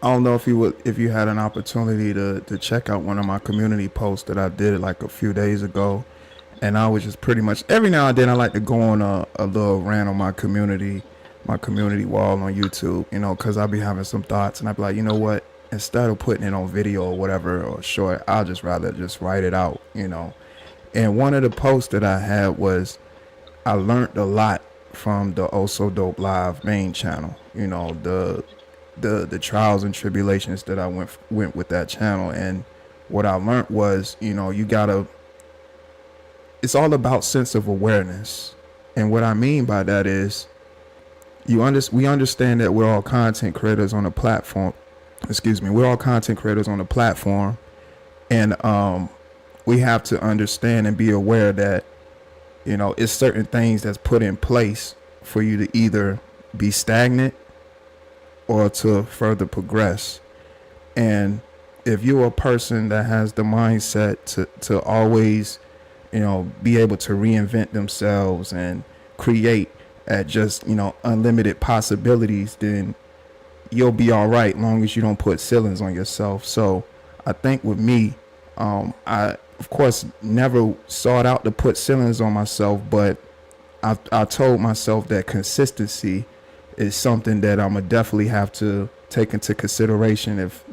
I don't know if you had an opportunity to check out one of my community posts that I did like a few days ago, and I was just pretty much every now and then I like to go on a little rant on my community wall on YouTube, because I'll be having some thoughts and I'd be like, you know what, instead of putting it on video or whatever or short, I'll just rather just write it out. And one of the posts that I had was I learned a lot from the Also Dope Live main channel. The trials and tribulations that I went with that channel, and what I learned was, you gotta. It's all about sense of awareness, and what I mean by that is, we understand that we're all content creators on a platform. Excuse me, we're all content creators on a platform, and we have to understand and be aware that it's certain things that's put in place for you to either be stagnant or to further progress. And if you're a person that has the mindset to always, be able to reinvent themselves and create at just, unlimited possibilities, then you'll be all right long as you don't put ceilings on yourself. So I think with me, I of course never sought out to put ceilings on myself, but I told myself that consistency is something that I'm gonna definitely have to take into consideration if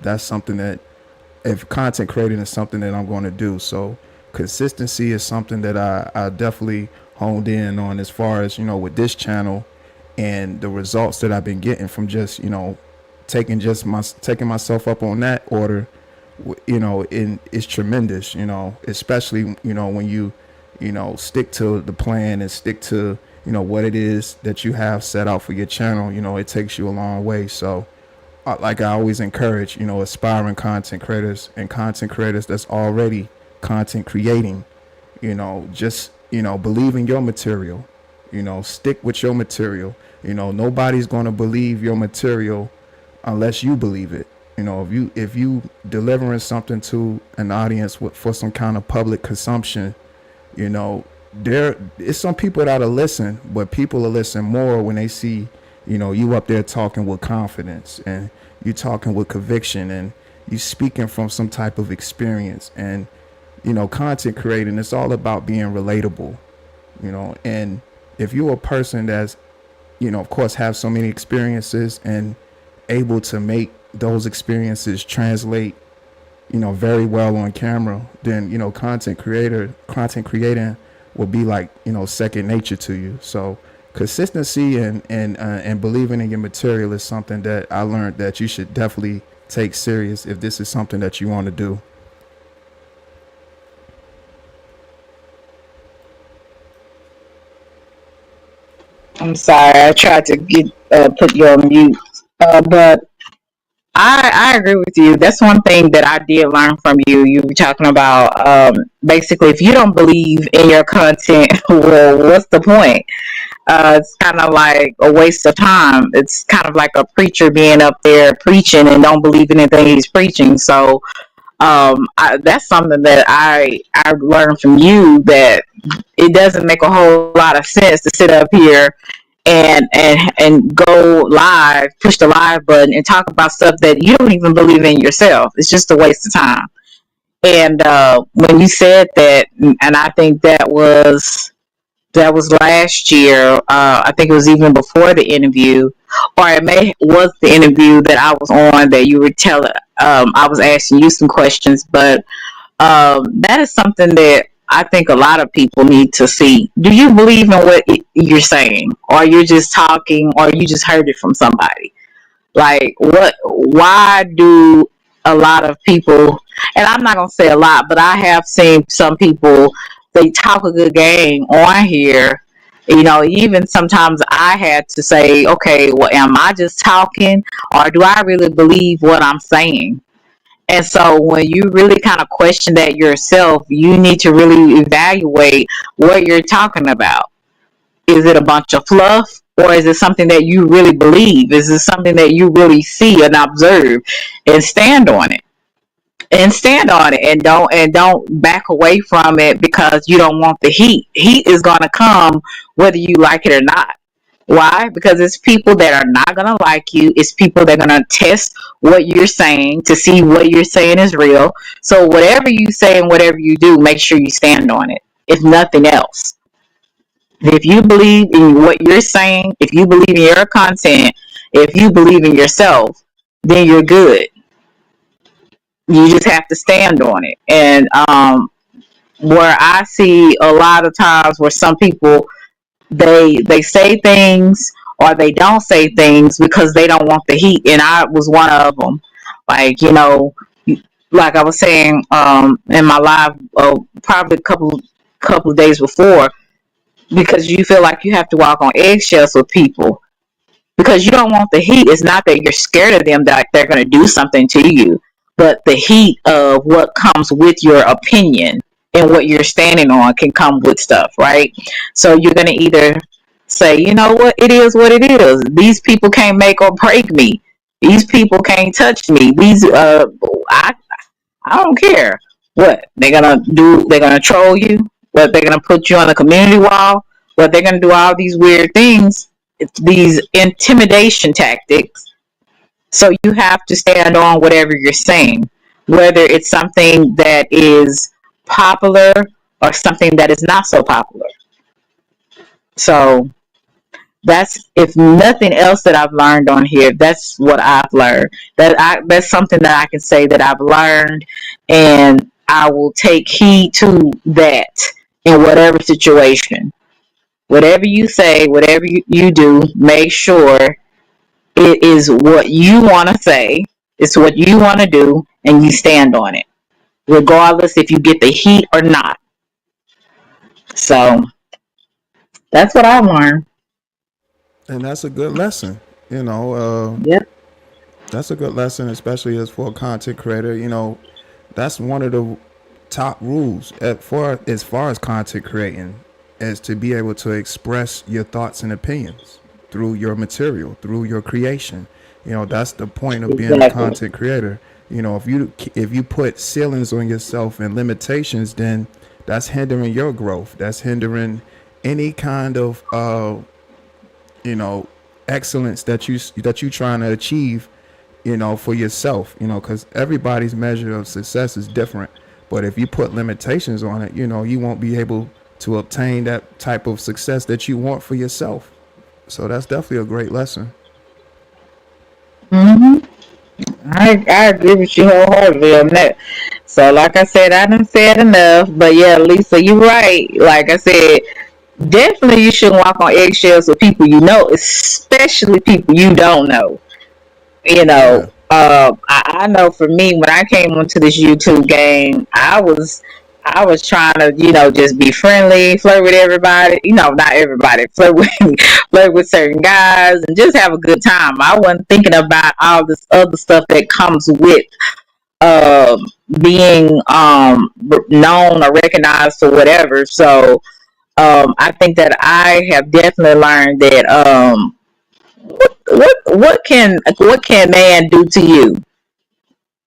content creating is something that I'm going to do. So consistency is something that I definitely honed in on as far as, with this channel and the results that I've been getting from just, taking myself up on that order, it's tremendous, especially, when you stick to the plan and stick to, what it is that you have set out for your channel. It takes you a long way. So like I always encourage, aspiring content creators and content creators that's already content creating, just, believe in your material, stick with your material. Nobody's going to believe your material unless you believe it. If you delivering something to an audience for some kind of public consumption, there is some people that'll listen, but people will listen more when they see, you up there talking with confidence and you talking with conviction and you speaking from some type of experience. And content creating, it's all about being relatable, and if you're a person that's, of course, have so many experiences and able to make those experiences translate, very well on camera, then, content creating will be like, second nature to you. So consistency and believing in your material is something that I learned that you should definitely take serious if this is something that you want to do. I'm sorry, I tried to put you on mute, but I agree with you. That's one thing that I did learn from you. You were talking about, basically, if you don't believe in your content, well, what's the point? It's kind of like a waste of time. It's kind of like a preacher being up there preaching and don't believe in anything he's preaching. So that's something that I learned from you, that it doesn't make a whole lot of sense to sit up here and go live, push the live button, and talk about stuff that you don't even believe in yourself. It's just a waste of time. And when you said that, and I think that was That was last year. I think it was even before the interview, or it may was the interview that I was on that you were telling. I was asking you some questions, but that is something that I think a lot of people need to see. Do you believe in what you're saying, or you're just talking, or you just heard it from somebody? Like, what? Why do a lot of people? And I'm not gonna say a lot, but I have seen some people. They talk a good game on here. Even sometimes I had to say, okay, well, am I just talking, or do I really believe what I'm saying? And so when you really kind of question that yourself, you need to really evaluate what you're talking about. Is it a bunch of fluff, or is it something that you really believe? Is it something that you really see and observe and stand on it? And stand on it, and don't back away from it because you don't want the heat. Heat is going to come whether you like it or not. Why? Because it's people that are not going to like you. It's people that are going to test what you're saying to see what you're saying is real. So whatever you say and whatever you do, make sure you stand on it, if nothing else. If you believe in what you're saying, if you believe in your content, if you believe in yourself, then you're good. You just have to stand on it. And where I see a lot of times where some people they say things or they don't say things because they don't want the heat, and I was one of them. Like, like I was saying in my live, probably a couple of days before, because you feel like you have to walk on eggshells with people because you don't want the heat. It's not that you're scared of them that they're going to do something to you, but the heat of what comes with your opinion and what you're standing on can come with stuff, right? So you're going to either say, you know what it is. These people can't make or break me. These people can't touch me. I don't care what they're gonna do. They're gonna troll you. What they're gonna put you on the community wall. What they're gonna do all these weird things. It's these intimidation tactics. So you have to stand on whatever you're saying, whether it's something that is popular or something that is not so popular. So that's, if nothing else that I've learned on here, that's what I've learned. That's something that I can say that I've learned, and I will take heed to that in whatever situation. Whatever you say, whatever you do, make sure it is what you want to say, it's what you want to do, and you stand on it, regardless if you get the heat or not. So that's what I've learned. And that's a good lesson. You know, Yep. that's a good lesson, especially as for a content creator. That's one of the top rules as far as content creating is to be able to express your thoughts and opinions through your material, through your creation. That's the point of being a Exactly. content creator. If you put ceilings on yourself and limitations, then that's hindering your growth. That's hindering any kind of you know excellence that you trying to achieve, for yourself, because everybody's measure of success is different. But if you put limitations on it, you won't be able to obtain that type of success that you want for yourself. So that's definitely a great lesson. hmm I agree with you wholeheartedly on that. So, like I said, I didn't say it enough, but yeah, Lisa, you're right. Like I said, definitely you shouldn't walk on eggshells with people you know, especially people you don't know. Yeah. I know for me, when I came onto this YouTube game, I was trying to, just be friendly, flirt with everybody. Not everybody, flirt with flirt with certain guys, and just have a good time. I wasn't thinking about all this other stuff that comes with uh, being known or recognized or whatever. So I think that I have definitely learned that what can man do to you?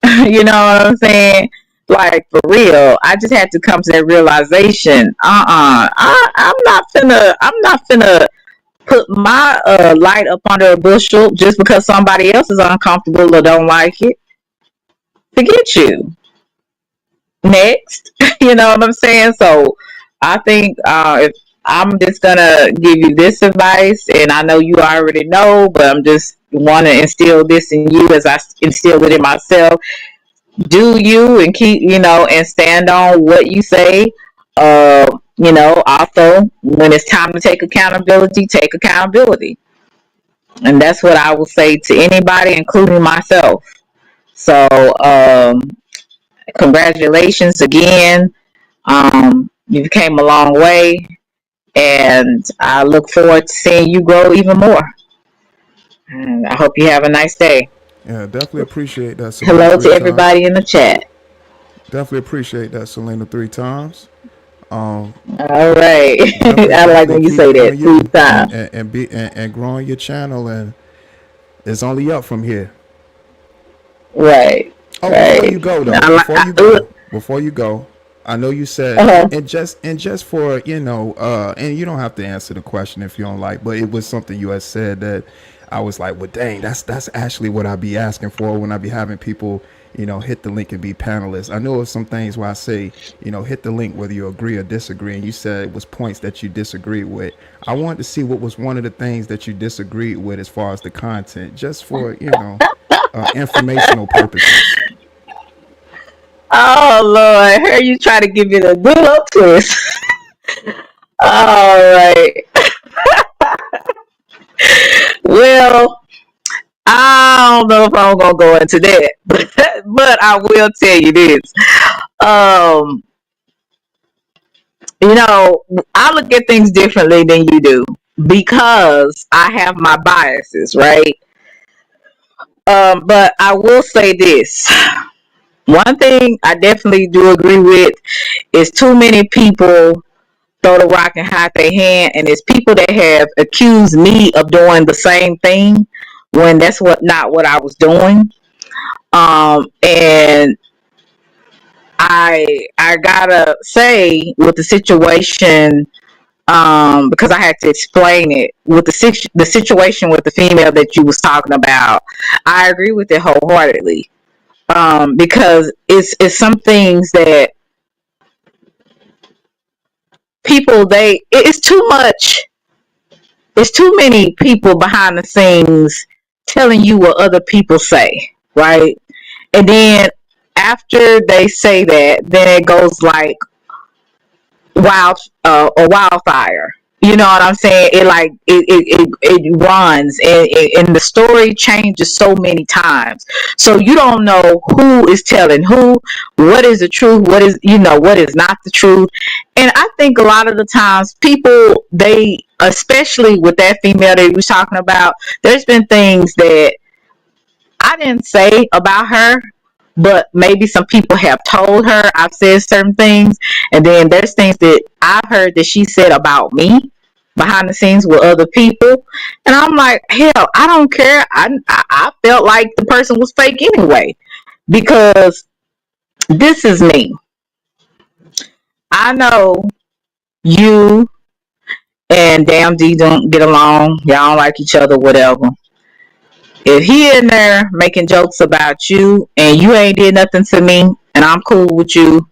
You know what I'm saying? Like, for real, I just had to come to that realization. I'm not finna put my light up under a bushel just because somebody else is uncomfortable or don't like it. Forget you. Next. You know what I'm saying? So I think if I'm just gonna give you this advice, and I know you already know, but I'm just want to instill this in you as I instill it in myself. Do you and keep, and stand on what you say. Also, when it's time to take accountability, and that's what I will say to anybody, including myself. So, congratulations again. You came a long way, and I look forward to seeing you grow even more. And I hope you have a nice day. Yeah, definitely appreciate that, Selena, Hello to three times. everybody in the chat. Definitely appreciate that, Selena, three times. Um, All right. definitely, I like definitely when you keep say that doing three you times. and growing your channel, and it's only up from here. Right. Oh, before Right. you go though, I like. before you go, I know you said, Uh-huh. and just for and you don't have to answer the question if you don't like, but it was something you had said that I was like, well, dang, that's actually what I be asking for when I be having people, hit the link and be panelists. I know of some things where I say, hit the link whether you agree or disagree, and you said it was points that you disagreed with. I wanted to see what was one of the things that you disagreed with as far as the content, just for informational purposes. Oh Lord, here you try to give it a good old twist. All right. Well, I don't know if I'm gonna go into that, but I will tell you this. Um, you know, I look at things differently than you do because I have my biases, right? But I will say this. One thing I definitely do agree with is too many people throw the rock and hide their hand, and it's people that have accused me of doing the same thing when that's not what I was doing. And I gotta say with the situation, because I had to explain it with the situation with the female that you was talking about. I agree with it wholeheartedly, because it's some things that it's too much. It's too many people behind the scenes telling you what other people say, right? And then after they say that, then it goes like a wildfire. You know what I'm saying? It runs, and the story changes so many times. So you don't know who is telling who, what is the truth, what is not the truth. And I think a lot of the times people, they, especially with that female that we was talking about, there's been things that I didn't say about her, but maybe some people have told her I've said certain things, and then there's things that I've heard that she said about me behind the scenes with other people, and I'm like, hell, I don't care. I felt like the person was fake anyway, because this is me. I know you and Damn D don't get along. Y'all don't like each other, whatever. If he in there making jokes about you and you ain't did nothing to me and I'm cool with you,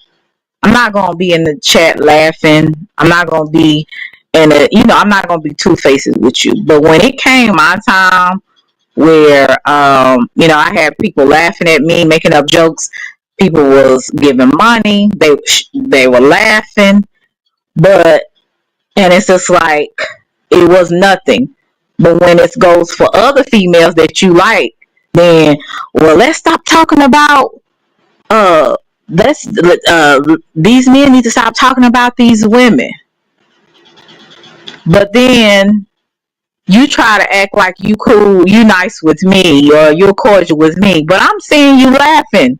I'm not gonna be in the chat laughing. I'm not gonna be I'm not gonna be two faces with you. But when it came my time where I had people laughing at me, making up jokes, people was giving money, they were laughing, but and it's just like it was nothing. But when it goes for other females that you like, then, well, let's stop talking about uh let's these men need to stop talking about these women. But then you try to act like you cool, you nice with me, or you're cordial with me, but I'm seeing you laughing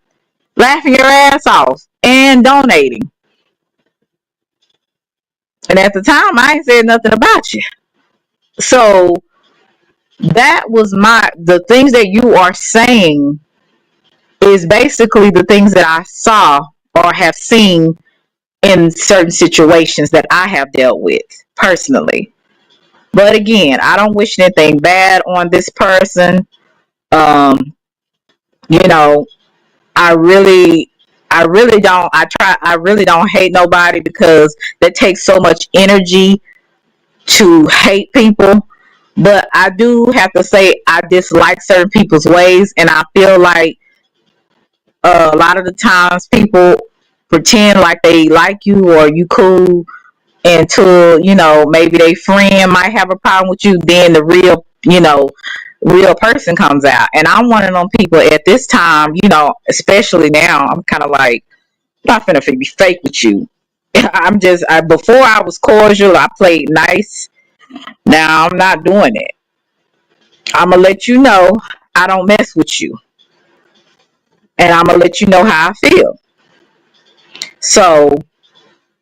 your ass off and donating. And at the time I ain't said nothing about you. So that was the things that you are saying is basically the things that I saw or have seen in certain situations that I have dealt with personally. But again, I don't wish anything bad on this person. Um, you know, I really I really don't hate nobody because that takes so much energy to hate people, but I do have to say I dislike certain people's ways, and I feel like a lot of the times people pretend like they like you or you cool until maybe they friend might have a problem with you, then the real person comes out. And I'm one of them people at this time, especially now, I'm kind of like, I'm not finna be fake with you. Before I was cordial, I played nice. Now I'm not doing it. I'm gonna let you know I don't mess with you, and I'm gonna let you know how I feel. So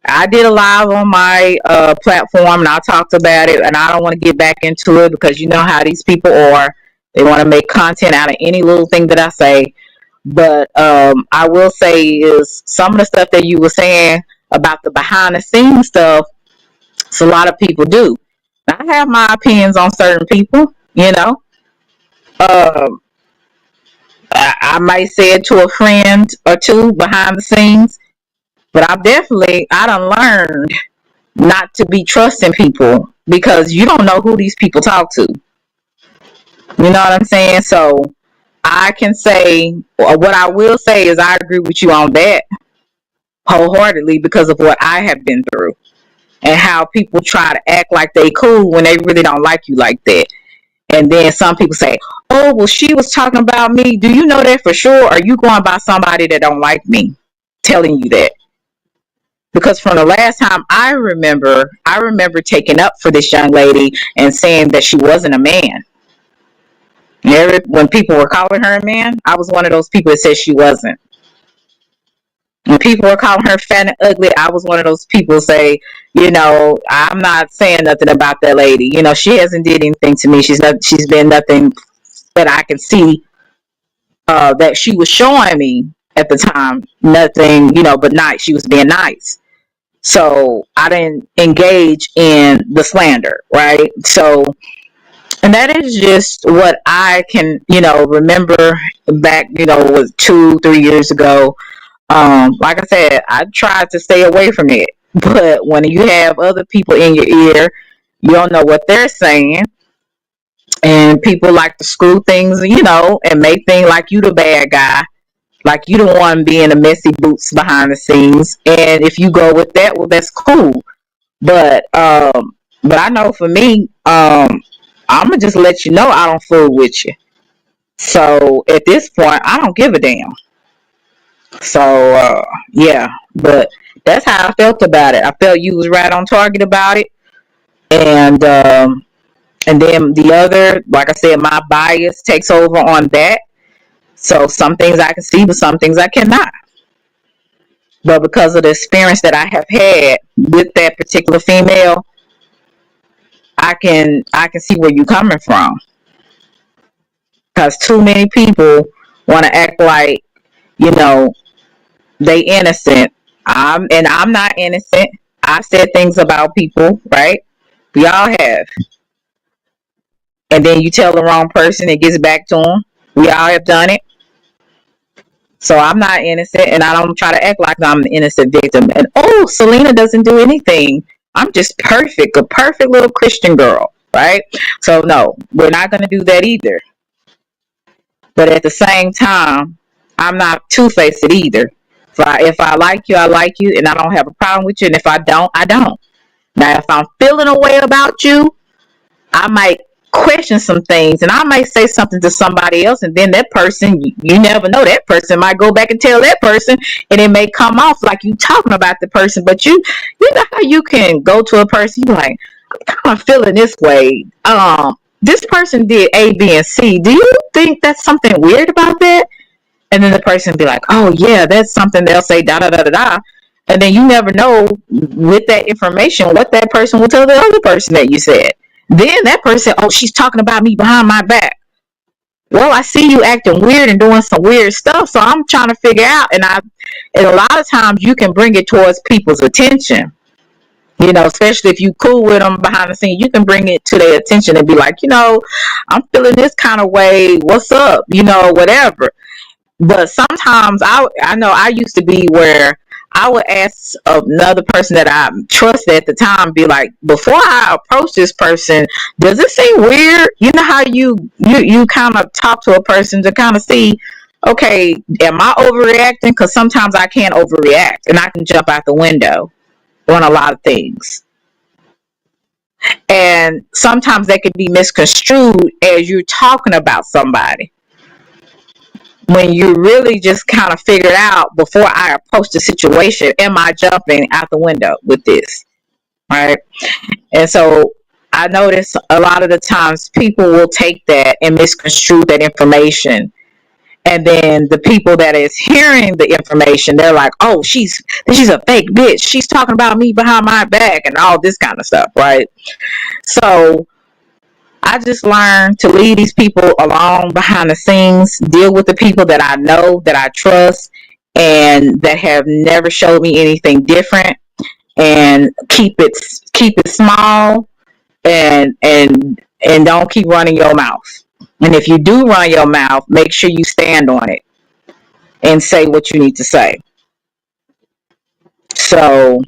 I did a live on my platform, and I talked about it, and I don't want to get back into it because you know how these people are. They want to make content out of any little thing that I say. But I will say is some of the stuff that you were saying about the behind the scenes stuff, so a lot of people do. I have my opinions on certain people, Um, I might say it to a friend or two behind the scenes, but I done learned not to be trusting people because you don't know who these people talk to. You know what I'm saying? So I can say, what I will say is I agree with you on that wholeheartedly because of what I have been through and how people try to act like they cool when they really don't like you like that. And then some people say, oh, well, she was talking about me. Do you know that for sure? Or are you going by somebody that don't like me telling you that? Because from the last time I remember taking up for this young lady and saying that she wasn't a man. When people were calling her a man, I was one of those people that said she wasn't. When people were calling her fat and ugly, I was one of those people say, I'm not saying nothing about that lady. She hasn't did anything to me. She's been nothing that I can see that she was showing me at the time. Nothing, but nice. She was being nice. So I didn't engage in the slander, right? So, and that is just what I can, remember back, was 2-3 years ago. Like I said, I tried to stay away from it, but when you have other people in your ear, you don't know what they're saying, and people like to screw things, and make things like you the bad guy, like you the one being the messy boots behind the scenes. And if you go with that, well, that's cool. But I know for me, I'm gonna just let you know I don't fool with you. So at this point, I don't give a damn. So yeah, but that's how I felt about it. I felt you was right on target about it, and then the other, like I said, my bias takes over on that. So some things I can see, but some things I cannot. But because of the experience that I have had with that particular female, I can see where you're coming from. Because too many people want to act like you know they innocent. I'm not innocent. I've said things about people, right? We all have. And then you tell the wrong person, it gets back to them. We all have done it. So I'm not innocent, and I don't try to act like I'm the innocent victim. And oh, Selena doesn't do anything. I'm just perfect, a perfect little Christian girl, right? So no, we're not going to do that either. But at the same time, I'm not two-faced either. If I like you, I like you, and I don't have a problem with you. And if I don't, I don't. Now, if I'm feeling a way about you, I might question some things, and I might say something to somebody else, and then that person, you never know, that person might go back and tell that person, and it may come off like you talking about the person. But you know how you can go to a person, you like, I'm kind of feeling this way. This person did A, B, and C. Do you think that's something weird about that? And then the person be like, oh yeah, that's something. They'll say da da da da da, and then you never know with that information what that person will tell the other person that you said. Then that person, oh, she's talking about me behind my back. Well, I see you acting weird and doing some weird stuff, so I'm trying to figure out. And a lot of times you can bring it towards people's attention. Especially if you cool with them behind the scenes, you can bring it to their attention and be like, I'm feeling this kind of way. What's up? Whatever. But sometimes I know I used to be where I would ask another person that I trusted at the time, be like, before I approach this person, does it seem weird? You know how you kind of talk to a person to kind of see, okay, am I overreacting? Because sometimes I can't overreact and I can jump out the window on a lot of things. And sometimes they could be misconstrued as you're talking about somebody, when you really just kind of figured out, before I approach the situation, am I jumping out the window with this? Right. And so I notice a lot of the times people will take that and misconstrue that information. And then the people that is hearing the information, they're like, oh, she's a fake bitch. She's talking about me behind my back and all this kind of stuff. Right. So I just learned to leave these people along behind the scenes, deal with the people that I know, that I trust, and that have never showed me anything different, and keep it small, and don't keep running your mouth. And if you do run your mouth, make sure you stand on it and say what you need to say. So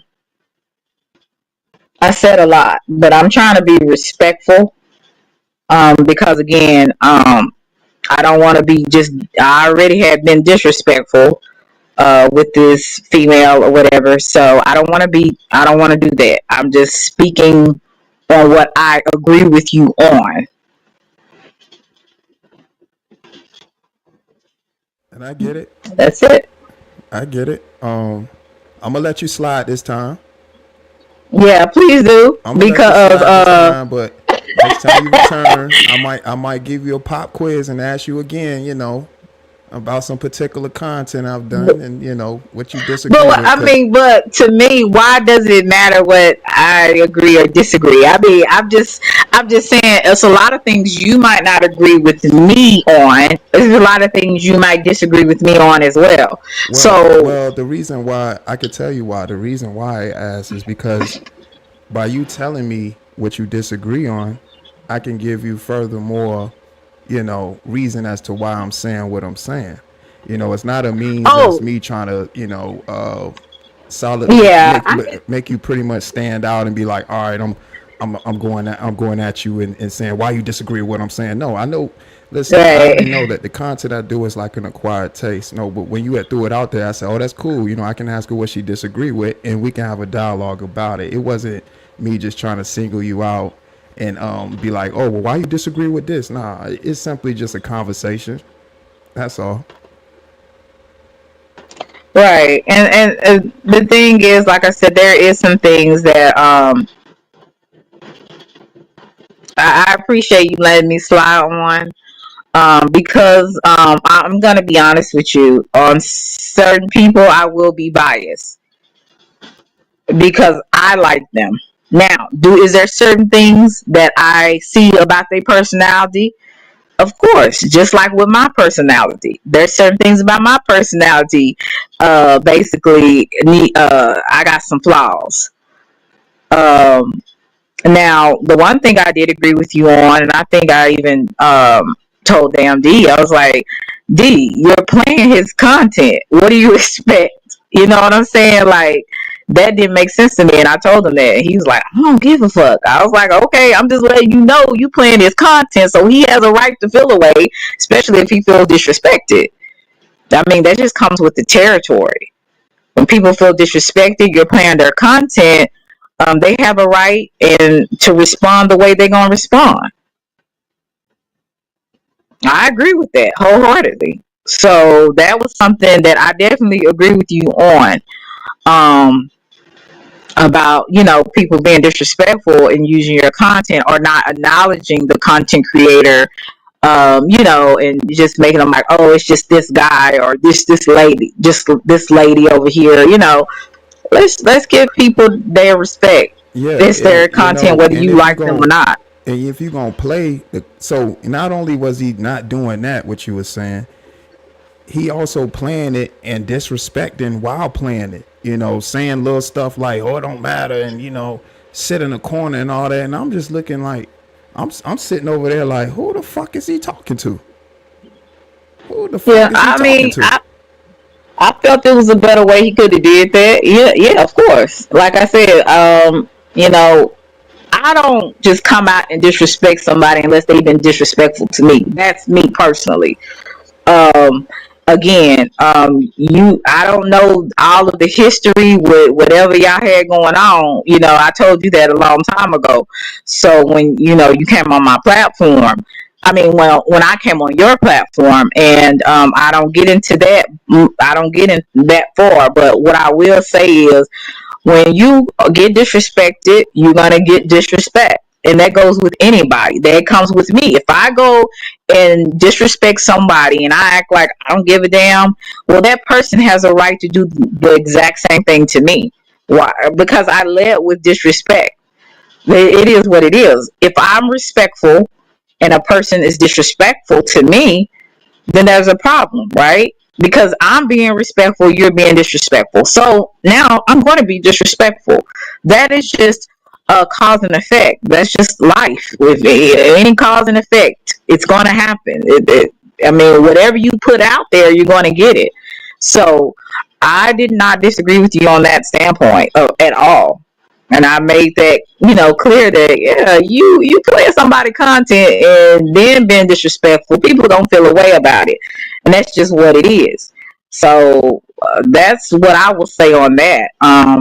I said a lot, but I'm trying to be respectful, because again, I don't want to be just. I already have been disrespectful with this female or whatever, so I don't want to be. I don't want to do that. I'm just speaking on what I agree with you on. And I get it. That's it. I get it. I'm gonna let you slide this time. Yeah, please do, I'm gonna let you because slide this time, but next time you return, I might give you a pop quiz and ask you again, about some particular content I've done, and what you disagree but with. I mean, but to me, why does it matter what I agree or disagree? I mean, I'm just saying, it's a lot of things you might not agree with me on. There's a lot of things you might disagree with me on as well. So, Well, the reason why I could tell you why. The reason why I asked is because by you telling me what you disagree on, I can give you furthermore, reason as to why I'm saying what I'm saying. It's not a means oh as me trying to, solidly yeah, make you pretty much stand out and be like, all right, I'm going at you and saying why you disagree with what I'm saying. No, I know. Listen, I already know right, that the content I do is like an acquired taste. No, but when you had threw it out there, I said, oh, that's cool. I can ask her what she disagree with, and we can have a dialogue about it. It wasn't me just trying to single you out and be like, oh, well, why you disagree with this? Nah, it's simply just a conversation. That's all. right. And the thing is, like I said, there is some things that I appreciate you letting me slide on. Because I'm gonna be honest with you, on certain people I will be biased because I like them. Now, is there certain things that I see about their personality? Of course, just like with my personality, there's certain things about my personality. Basically, I got some flaws. Um, Now, the one thing I did agree with you on, and I think I even told Damn D, I was like, D, you're playing his content. What do you expect? You know what I'm saying? Like, that didn't make sense to me, and I told him that. He was like, I don't give a fuck. I was like, okay, I'm just letting you know you playing his content, so he has a right to feel away, especially if he feels disrespected. I mean, that just comes with the territory. When people feel disrespected, you're playing their content, they have a right and to respond the way they're gonna respond. I agree with that wholeheartedly. So that was something that I definitely agree with you on. Um, about people being disrespectful and using your content or not acknowledging the content creator, and just making them like, oh, it's just this guy or this lady, just this lady over here. Let's give people their respect. Yeah, It's and their content, whether and you like them or not. if you gonna play, so not only was he not doing that, what you were saying, he also playing it and disrespecting while playing it. Saying little stuff like, "Oh, it don't matter," and sit in the corner and all that. And I'm just looking like, I'm sitting over there like, who the fuck is he talking to? Who the fuck Yeah, is he I talking mean, to? I felt there was a better way he could have did that. Yeah, yeah, of course. Like I said, you know, I don't just come out and disrespect somebody unless they've been disrespectful to me. That's me personally. um Again, you I don't know all of the history with whatever y'all had going on. I told you that a long time ago. So when you came on my platform, I mean, well, when I came on your platform, and I don't get into that. I don't get in that far, but what I will say is, when you get disrespected, you're gonna get disrespect. And that goes with anybody. That comes with me. If I go and disrespect somebody and I act like I don't give a damn, well, that person has a right to do the exact same thing to me. Why? Because I led with disrespect. It is what it is. If I'm respectful and a person is disrespectful to me, then there's a problem, right? Because I'm being respectful, you're being disrespectful. So now I'm going to be disrespectful. That is just a cause and effect. That's just life. With any cause and effect, it's going to happen. I mean, whatever you put out there, you're going to get it. So I did not disagree with you on that standpoint at all. And I made that clear that, yeah, you play somebody content and then being disrespectful, people don't feel a way about it, and that's just what it is. So that's what I will say on that.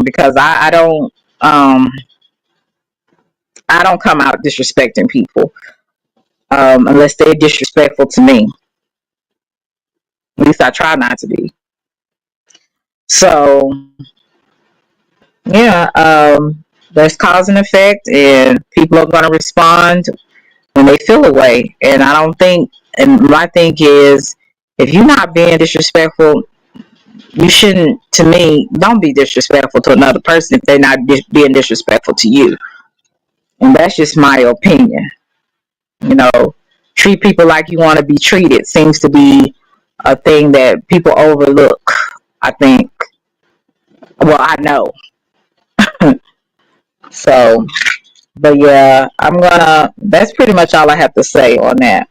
Because I don't come out disrespecting people unless they're disrespectful to me. At least I try not to be. So yeah, there's cause and effect, and people are going to respond when they feel a way. And I don't think, and my thing is, if you're not being disrespectful, you shouldn't, to me, don't be disrespectful to another person if they're not being disrespectful to you. And that's just my opinion. You know, treat people like you want to be treated seems to be a thing that people overlook, I think. Well, I know. So, but yeah, that's pretty much all I have to say on that.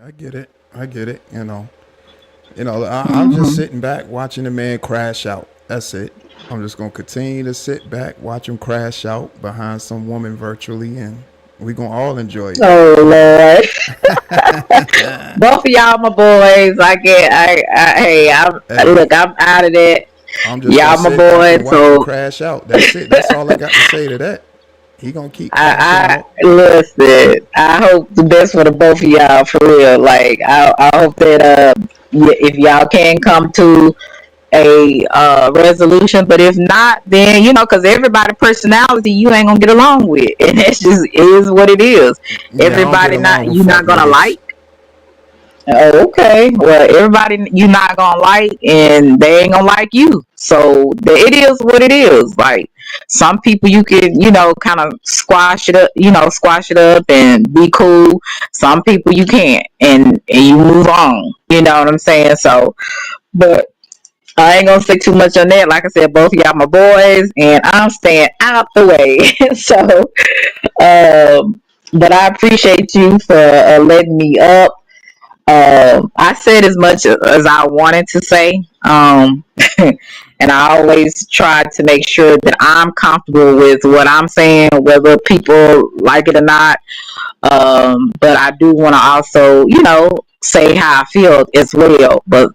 I get it. I get it. I'm just Hmm. sitting back watching the man crash out. That's it. I'm just gonna continue to sit back, watch him crash out behind some woman virtually, and we gonna all enjoy it. Oh Lord. Both of y'all my boys. I get hey, Hey, look, I'm out of that. I'm just gonna Y'all my sit back and boys, watch him so crash out. That's it. That's all I got to say to that. He gonna keep crashing I out. listen. I hope the best for the both of y'all, for real. Like I hope that if y'all can come to a resolution, but if not, then because everybody personality you ain't gonna get along with, and that's just is what it is. Yeah, I don't get Everybody along not with you fuck not gonna niggas. like. Oh, okay. Well, everybody you're not gonna like, and they ain't gonna like you. So it is what it is. Like, some people you can, kind of squash it up and be cool. Some people you can't, and you move on. You know what I'm saying? So, but I ain't gonna say too much on that. Like I said, both of y'all my boys, and I'm staying out the way. So, but I appreciate you for letting me up. I said as much as I wanted to say, and I always try to make sure that I'm comfortable with what I'm saying, whether people like it or not. But I do want to also, say how I feel as well. But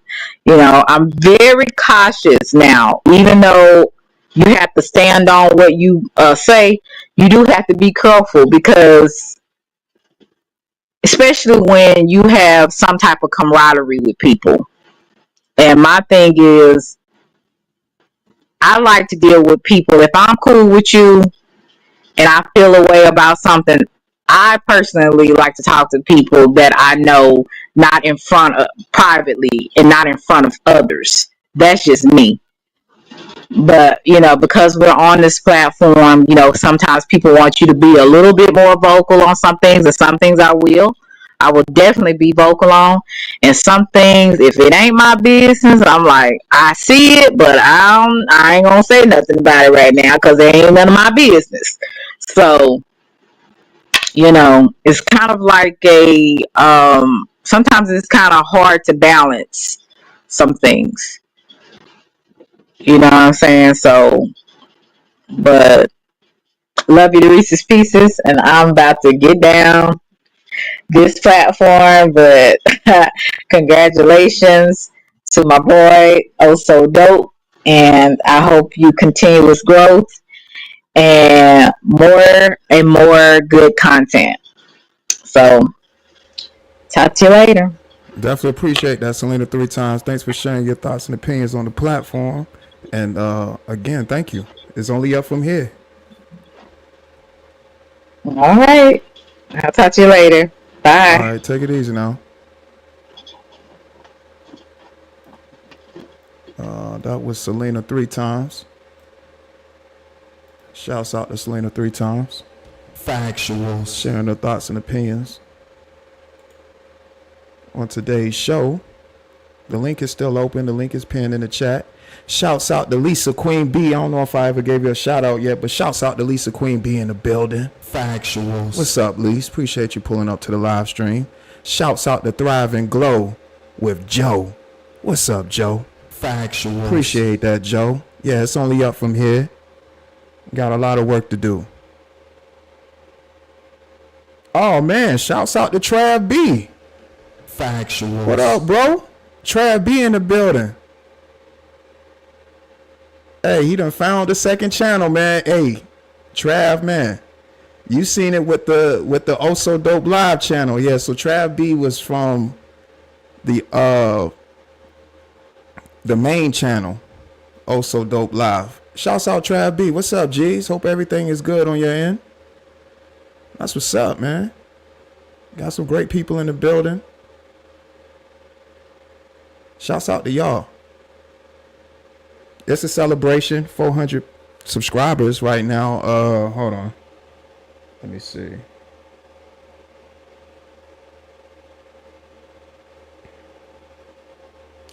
I'm very cautious now, even though you have to stand on what you say. You do have to be careful, because especially when you have some type of camaraderie with people. And my thing is, I like to deal with people. If I'm cool with you and I feel a way about something, I personally like to talk to people that I know, not in front of privately and not in front of others. That's just me. But because we're on this platform, sometimes people want you to be a little bit more vocal on some things, and some things I will definitely be vocal on. And some things, if it ain't my business, I'm like, I see it, but I ain't gonna say nothing about it right now, because it ain't none of my business. So it's kind of like sometimes it's kind of hard to balance some things. You know what I'm saying? So, but love you to Reese's Pieces, and I'm about to get down this platform. But congratulations to my boy, oh so dope, and I hope you continuous growth and more good content. So, talk to you later. Definitely appreciate that, Selena, 3 times. Thanks for sharing your thoughts and opinions on the platform. And again, thank you. It's only up from here. All right. I'll talk to you later. All Bye. right, take it easy now. That was Selena 3 times. Shouts out to Selena 3 times. Factuals. Sharing her thoughts and opinions on today's show. The link is still open. The link is pinned in the chat. Shouts out to Lisa Queen B. I don't know if I ever gave you a shout out yet, but shouts out to Lisa Queen B in the building. Factuals. What's up, Lise? Appreciate you pulling up to the live stream. Shouts out to Thrive and Glow with Joe. What's up, Joe? Factuals. Appreciate that, Joe. Yeah, it's only up from here. Got a lot of work to do. Oh, man. Shouts out to Trav B. Factuals. What up, bro? Trav B in the building. Hey, he done found the second channel, man. Hey, Trav, man. You seen it with the Oh So Dope Live channel. Yeah, so Trav B was from the main channel, Oh So Dope Live. Shouts out Trav B. What's up, G's? Hope everything is good on your end. That's what's up, man. Got some great people in the building. Shouts out to y'all. It's a celebration. 400 subscribers right now. Hold on. Let me see.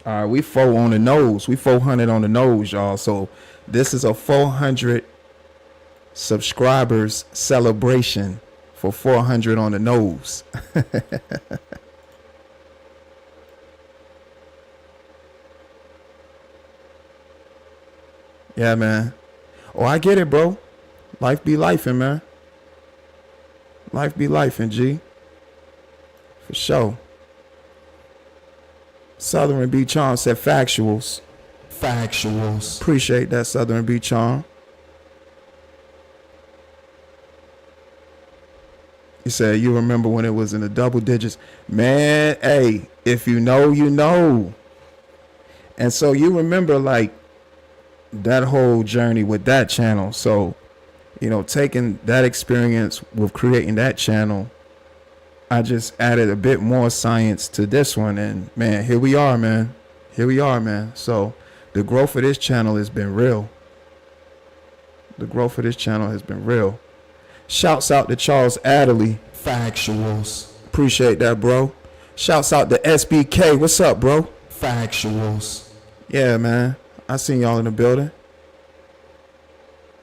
All right, we 4 on the nose. We 400 on the nose, y'all. So this is a 400 subscribers celebration for 400 on the nose. Yeah, man. Oh, I get it, bro. Life be lifing, man. Life be lifing, G. For sure. Southern B Charm said factuals. Factuals. Appreciate that, Southern B Charm. He said, you remember when it was in the double digits. Man, hey, if you know, you know. And so you remember, like, that whole journey with that channel. So, you know, taking that experience with creating that channel, I just added a bit more science to this one. And, man, here we are, man. Here we are, man. So the growth of this channel has been real. The growth of this channel has been real. Shouts out to Charles Adderley. Factuals. Appreciate that, bro. Shouts out to SBK. What's up, bro? Factuals. Yeah, man. I seen y'all in the building.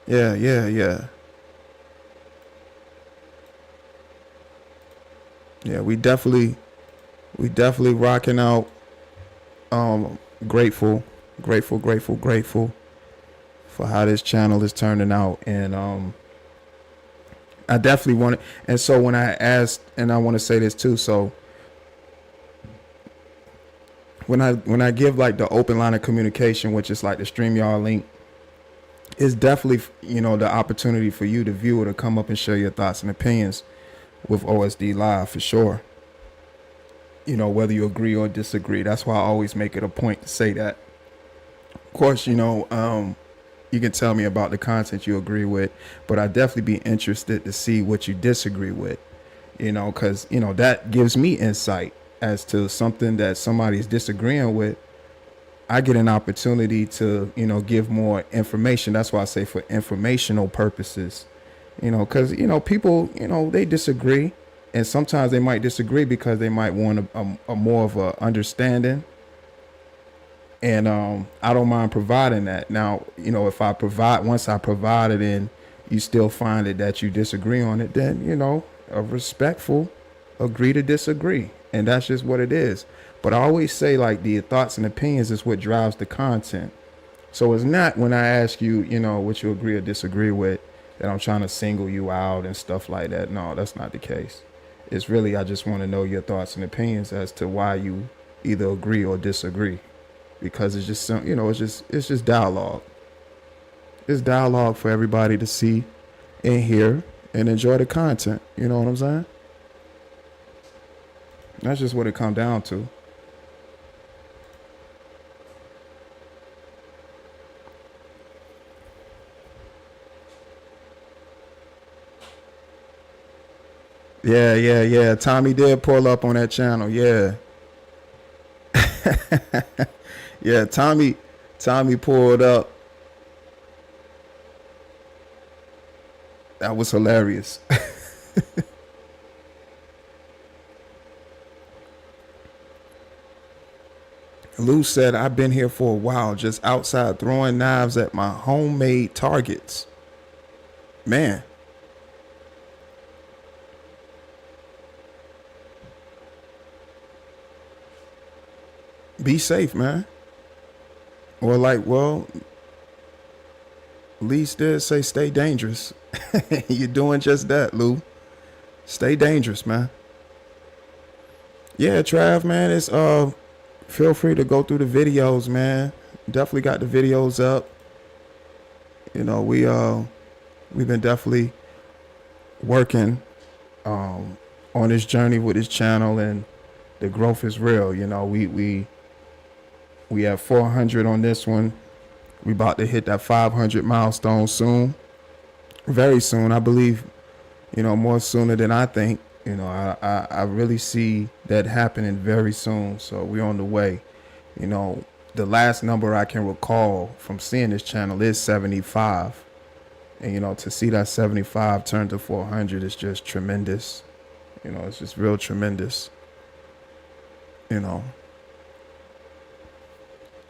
Yeah. Yeah, we definitely rocking out. Grateful for how this channel is turning out. And I definitely want it. And so when I asked, and I want to say this too, so when I give like the open line of communication, which is like the StreamYard link, it's definitely, you know, the opportunity for you, the viewer, to come up and share your thoughts and opinions with OSD Live, for sure. You know, whether you agree or disagree. That's why I always make it a point to say that. Of course, you know, you can tell me about the content you agree with, but I'd definitely be interested to see what you disagree with, you know, because, you know, that gives me insight as to something that somebody's disagreeing with. I get an opportunity to, you know, give more information. That's why I say for informational purposes, you know, because, you know, people, you know, they disagree, and sometimes they might disagree because they might want a more of a understanding. And I don't mind providing that. Now, you know, if I provide, once I provide it and you still find it that you disagree on it, then, you know, a respectful agree to disagree. and that's just what it is. But I always say, like, the thoughts and opinions is what drives the content. So it's not when I ask you, you know, what you agree or disagree with, that I'm trying to single you out and stuff like that. No, that's not the case. It's really, I just want to know your thoughts and opinions as to why you either agree or disagree, because it's just some, you know, it's just dialogue. It's dialogue for everybody to see and hear and enjoy the content. You know what I'm saying? That's just what it comes down to. Yeah. Tommy did pull up on that channel. Yeah. Yeah, Tommy pulled up. That was hilarious. Lou said, I've been here for a while, just outside throwing knives at my homemade targets. Man. Be safe, man. Or like, well, Lee did say stay dangerous. You're doing just that, Lou. Stay dangerous, man. Yeah, Trav, man, it's feel free to go through the videos, man. Definitely got the videos up. You know, we've been definitely working on this journey with this channel, and the growth is real. You know, we have 400 on this one. We about to hit that 500 milestone soon. Very soon, I believe, you know, more sooner than I think. You know, I really see that happening very soon. So we're on the way. You know, the last number I can recall from seeing this channel is 75. And, you know, to see that 75 turn to 400 is just tremendous. You know, it's just real tremendous. You know.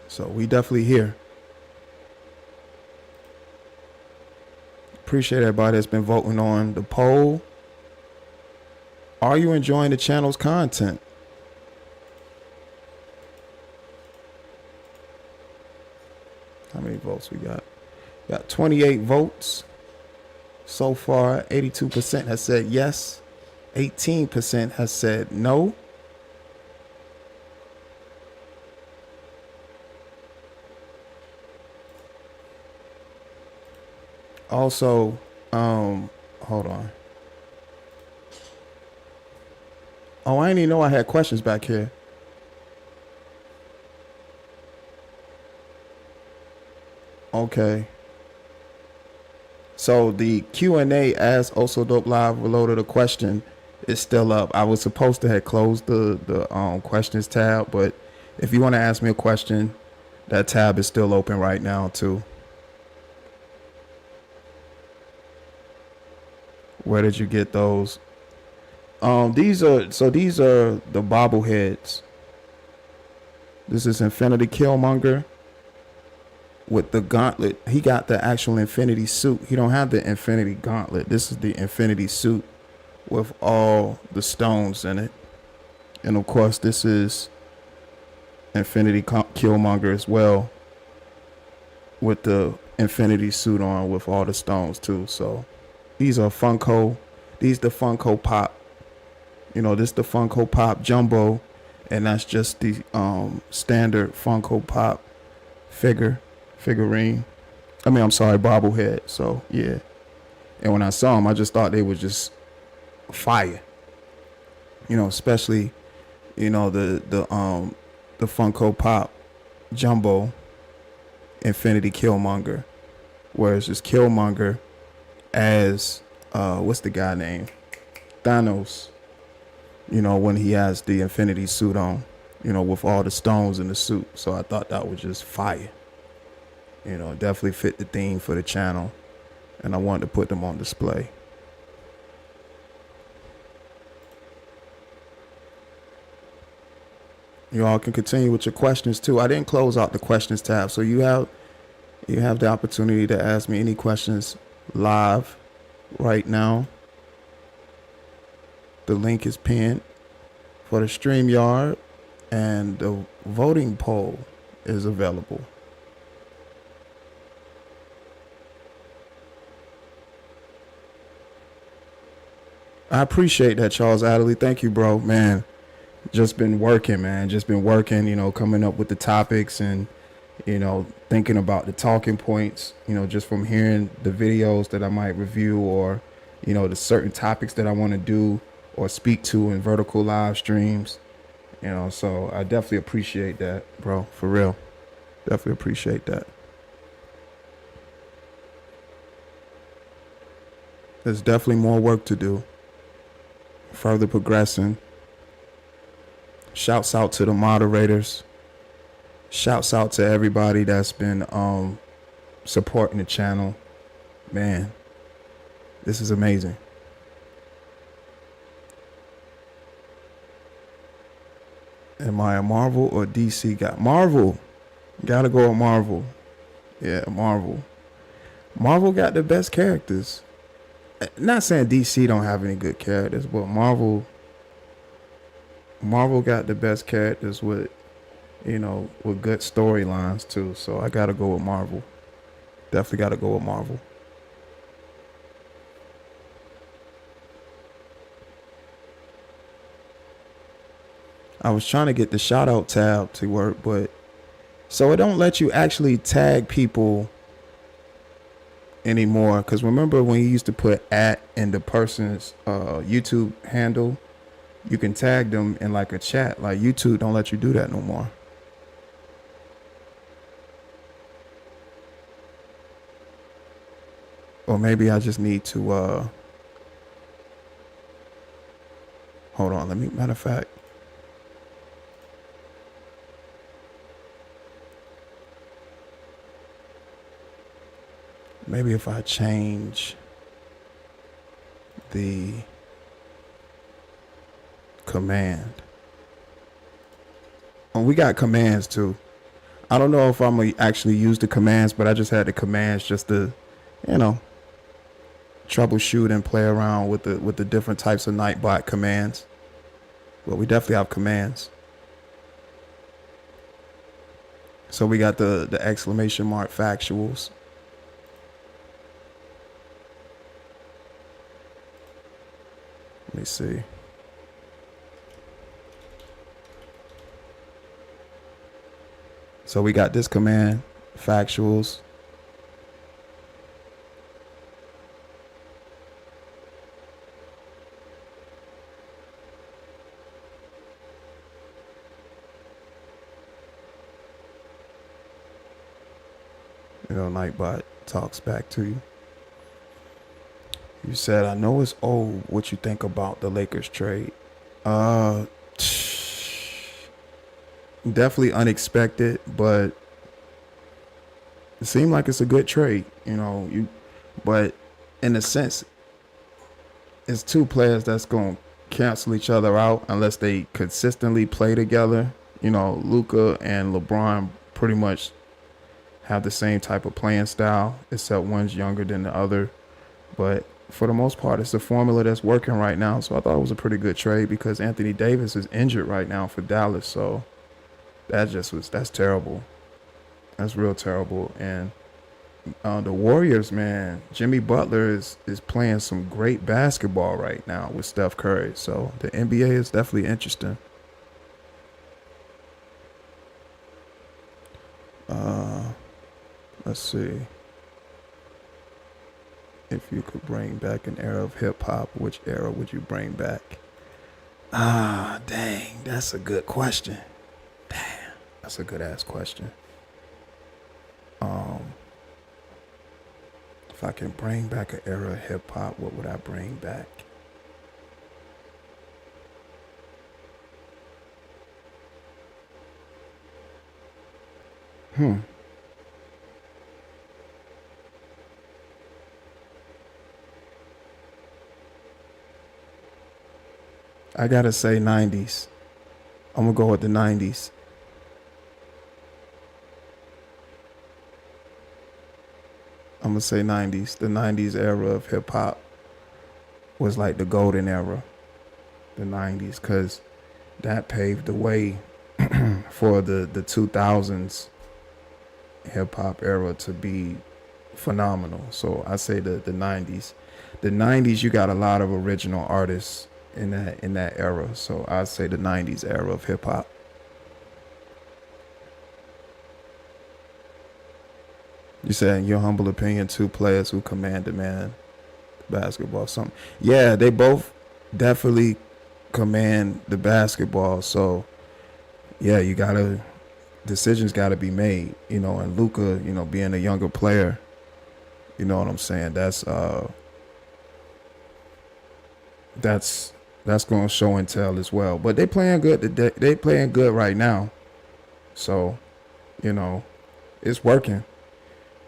So we definitely here. Appreciate everybody that's been voting on the poll. Are you enjoying the channel's content? How many votes we got? We got 28 votes. So far, 82% has said yes. 18% has said no. Also, hold on. Oh, I didn't even know I had questions back here. Okay. So the Q&A as Also Dope Live Reloaded a question is still up. I was supposed to have closed the questions tab, but if you want to ask me a question, that tab is still open right now too. Where did you get those? These are the bobbleheads. This is Infinity Killmonger with the gauntlet. He got the actual Infinity suit. He don't have the Infinity gauntlet. This is the Infinity suit with all the stones in it. And of course, this is Infinity Killmonger as well, with the Infinity suit on with all the stones too. So these are Funko. These the Funko Pop. You know, this the Funko Pop Jumbo, and that's just the standard Funko Pop figurine. I mean, I'm sorry, bobblehead. So yeah. And when I saw them, I just thought they were just fire. You know, especially, you know, the Funko Pop Jumbo Infinity Killmonger, where it's just Killmonger as what's the guy name? Thanos. You know, when he has the Infinity suit on, you know, with all the stones in the suit. So I thought that was just fire. You know, definitely fit the theme for the channel, and I wanted to put them on display. You all can continue with your questions too. I didn't close out the questions tab, so you have the opportunity to ask me any questions live right now. The link is pinned for the StreamYard, and the voting poll is available. I appreciate that, Charles Adderley. Thank you, bro. Man, just been working, man. Just been working, coming up with the topics and, thinking about the talking points, just from hearing the videos that I might review or, the certain topics that I want to do or speak to in vertical live streams. So I definitely appreciate that, bro. For real. Definitely appreciate that. There's definitely more work to do. Further progressing. Shouts out to the moderators. Shouts out to everybody that's been supporting the channel. Man, this is amazing. Am I a Marvel or DC guy? Marvel. Gotta go with Marvel. Yeah, Marvel. Marvel got the best characters. Not saying DC don't have any good characters, but Marvel got the best characters with good storylines too. So I gotta go with Marvel. Definitely gotta go with Marvel. I was trying to get the shout out tab to work, but so it don't let you actually tag people anymore. Because remember when you used to put @ in the person's YouTube handle, you can tag them in like a chat. Like YouTube don't let you do that no more. Or maybe I just need to hold on. Matter of fact. Maybe if I change the command. Oh, we got commands too. I don't know if I'm gonna actually use the commands, but I just had the commands just to, troubleshoot and play around with the different types of Nightbot commands. But we definitely have commands. So we got the exclamation mark factuals. Let me see. So we got this command, factuals. Nightbot talks back to you. You said, I know it's old. What you think about the Lakers trade? Definitely unexpected, but it seemed like it's a good trade. But in a sense, it's two players that's going to cancel each other out unless they consistently play together. Luka and LeBron pretty much have the same type of playing style, except one's younger than the other. But for the most part, it's a formula that's working right now. So I thought it was a pretty good trade because Anthony Davis is injured right now for Dallas. So that's terrible. That's real terrible. And the Warriors, man, Jimmy Butler is playing some great basketball right now with Steph Curry. So the NBA is definitely interesting. Let's see. If you could bring back an era of hip hop, which era would you bring back? Dang, that's a good question. Damn, that's a good ass question. If I can bring back an era of hip hop, what would I bring back? I gotta say 90s. I'm gonna go with the 90s. I'm gonna say 90s. The 90s era of hip hop was like the golden era. The 90s, because that paved the way for the 2000s hip hop era to be phenomenal. So I say the 90s. The 90s, you got a lot of original artists in that era. So I say the 90s era of hip hop. You said, in your humble opinion, two players who command demand basketball. Something. Yeah, they both definitely command the basketball. So yeah, you gotta decisions gotta be made. You know, and Luka, you know, being a younger player, you know what I'm saying. That's going to show and tell as well. But they playing good. They playing good right now. So, you know, it's working.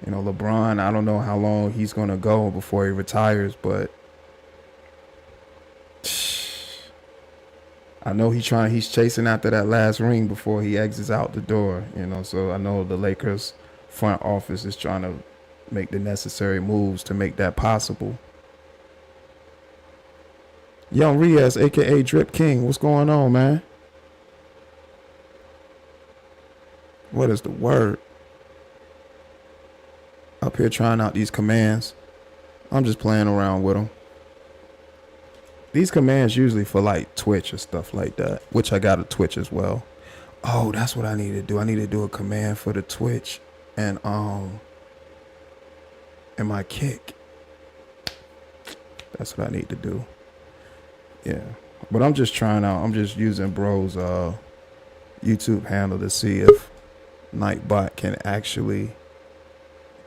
You know, LeBron, I don't know how long he's going to go before he retires, but I know he's chasing after that last ring before he exits out the door, you know. So I know the Lakers front office is trying to make the necessary moves to make that possible. Young Riaz, aka Drip King, what's going on, man? What is the word? Up here trying out these commands. I'm just playing around with them. These commands usually for like Twitch or stuff like that, which I got a Twitch as well. Oh, that's what I need to do. I need to do a command for the Twitch and my kick. That's what I need to do. Yeah. But I'm just trying out. I'm just using bro's YouTube handle to see if Nightbot can actually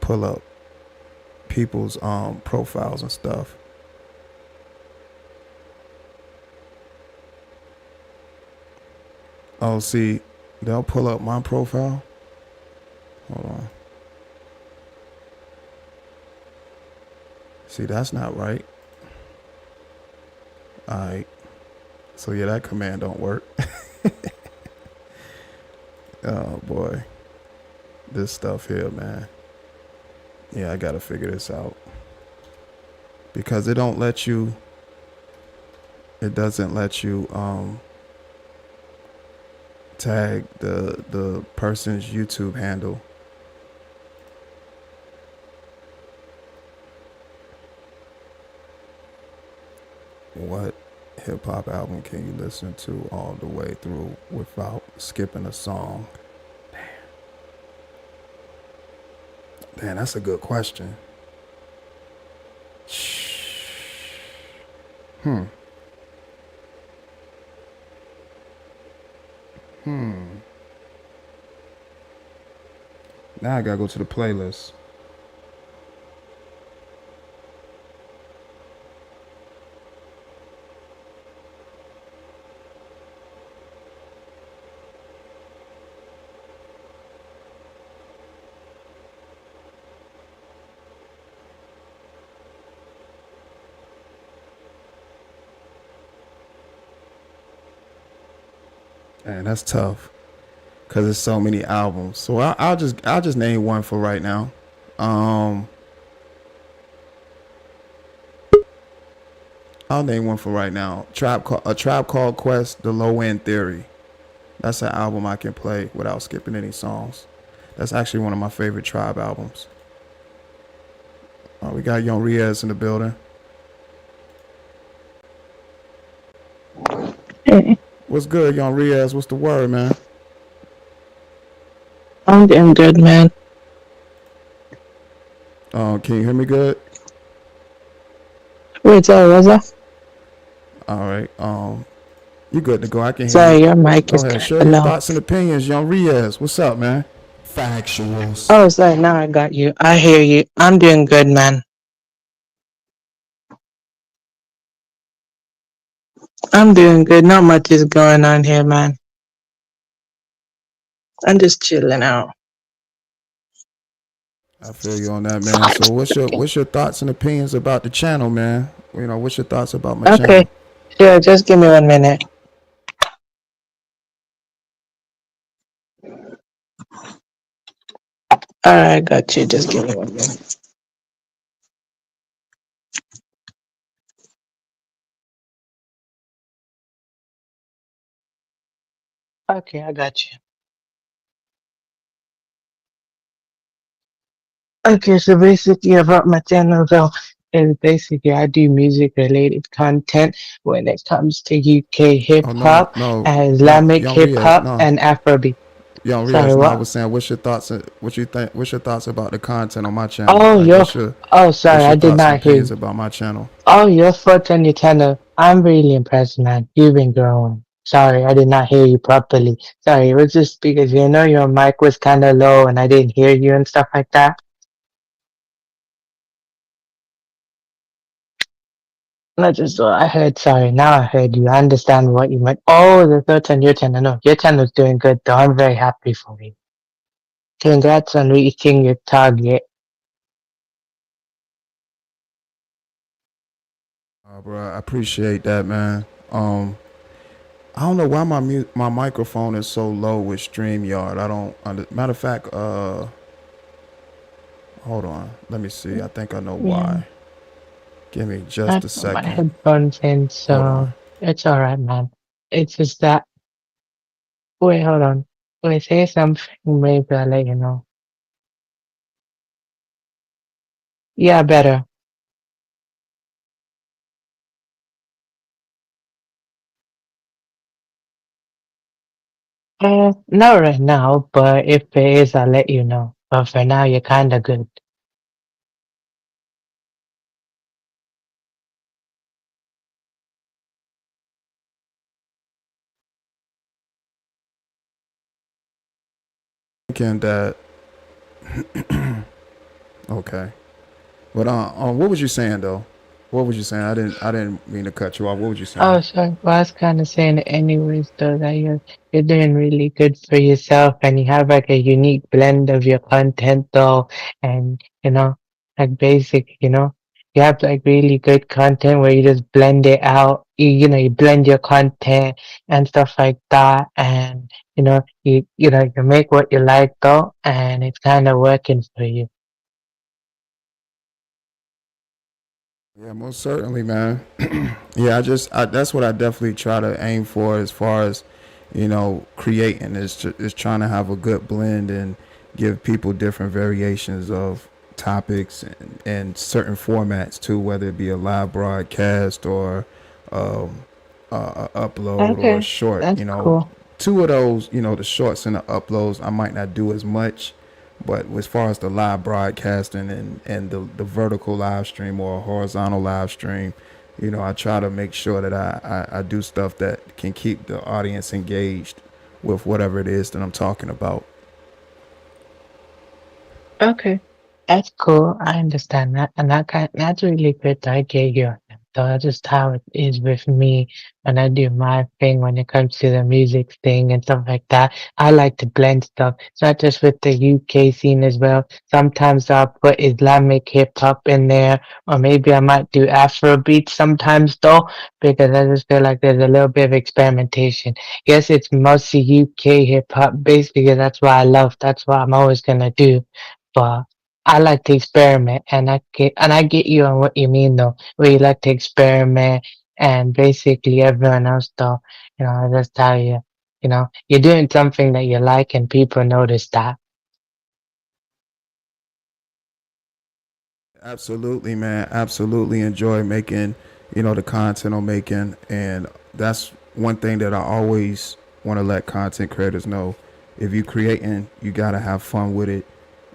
pull up people's profiles and stuff. Oh, see, they'll pull up my profile. Hold on. See, that's not right. All right. So yeah, that command don't work. Oh boy, this stuff here, man. Yeah, I gotta figure this out because it don't let you. It doesn't let you tag the person's YouTube handle. What hip hop album can you listen to all the way through without skipping a song? Damn, that's a good question. Hmm. Now I gotta go to the playlist. Man, that's tough because there's so many albums. So I'll just name one for right now. I'll name one for right now. A Tribe Called Quest, The Low End Theory. That's an album I can play without skipping any songs. That's actually one of my favorite Tribe albums. We got Young Riaz in the building. Hey, What's good, Young Riaz? What's the word, man? I'm doing good, man. Can you hear me good? Wait, sorry, was that? All right. You good to go? I can hear Sorry, you. your mic Go is ahead. kind Share of your low. thoughts and opinions, Young Riaz. What's up, man? Factuals. Oh, sorry, now I got you. I hear you. I'm doing good, man. I'm doing good. Not much is going on here, man. I'm just chilling out. I feel you on that, man. So what's your thoughts and opinions about the channel, man? You know, what's your thoughts about my Okay, channel? sure. Just give me 1 minute. All right, got you. Just give me 1 minute. Okay, I got you. Okay, so basically about my channel though is basically I do music related content when it comes to UK hip Oh no, hop, no, Islamic young hip Riaz, hop, no, and Afrobeat. young Sorry, Riaz. No, I what? was saying, what's your thoughts? What you think? What's your thoughts about the content on my channel? Oh, Like, sorry, what's I your did thoughts and not hear opinions you. about my channel? Oh, your foot on your channel. I'm really impressed, man. You've been growing. Sorry, I did not hear you properly. Sorry, it was just because you know your mic was kind of low and I didn't hear you and stuff like that. Not just what I heard. Sorry, now I heard you. I understand what you meant. Oh, the thoughts on your channel. No, your channel's doing good, though. I'm very happy for you. Congrats on reaching your target. Bro, I appreciate that, man. I don't know why my microphone is so low with StreamYard. I don't. Matter of fact, hold on. Let me see. I think I know Yeah, why. Give me I just a put my second. headphones in, Hold on. so it's alright, man. It's just that. Wait, hold on. Wait, say something. Maybe I'll let you know. Yeah, better. Not right now, but if it is, I'll let you know. But for now, you're kinda good. Thinking that. Okay. But what was you saying though? What was you saying? I didn't mean to cut you off. What was you saying? Oh, sorry. Well, I was kind of saying it anyways, though, that you're doing really good for yourself, and you have like a unique blend of your content, though, and like basic, you have like really good content where you just blend it out. You blend your content and stuff like that, and you make what you like, though, and it's kind of working for you. Yeah, most certainly, man. Yeah, that's what I definitely try to aim for as far as creating is trying to have a good blend and give people different variations of topics and certain formats too, whether it be a live broadcast or um, upload or a Okay, short. that's cool. Two of those, the shorts and the uploads, I might not do as much. But as far as the live broadcasting and the vertical live stream or a horizontal live stream, I try to make sure that I do stuff that can keep the audience engaged with whatever it is that I'm talking about. Okay. That's cool. I understand that. And that's really good. I get you on that. So that's just how it is with me when I do my thing when it comes to the music thing and stuff like that. I like to blend stuff. It's not just with the UK scene as well. Sometimes I'll put Islamic hip hop in there, or maybe I might do Afro beats sometimes though, because I just feel like there's a little bit of experimentation. Yes, it's mostly UK hip hop based because that's what I love. That's what I'm always gonna do, but I like to experiment, and I get you on what you mean though, where you like to experiment, and basically everyone else though, that's how you're doing something that you like, and people notice that. Absolutely, man. Absolutely enjoy making, the content I'm making. And that's one thing that I always want to let content creators know. If you're creating, you got to have fun with it.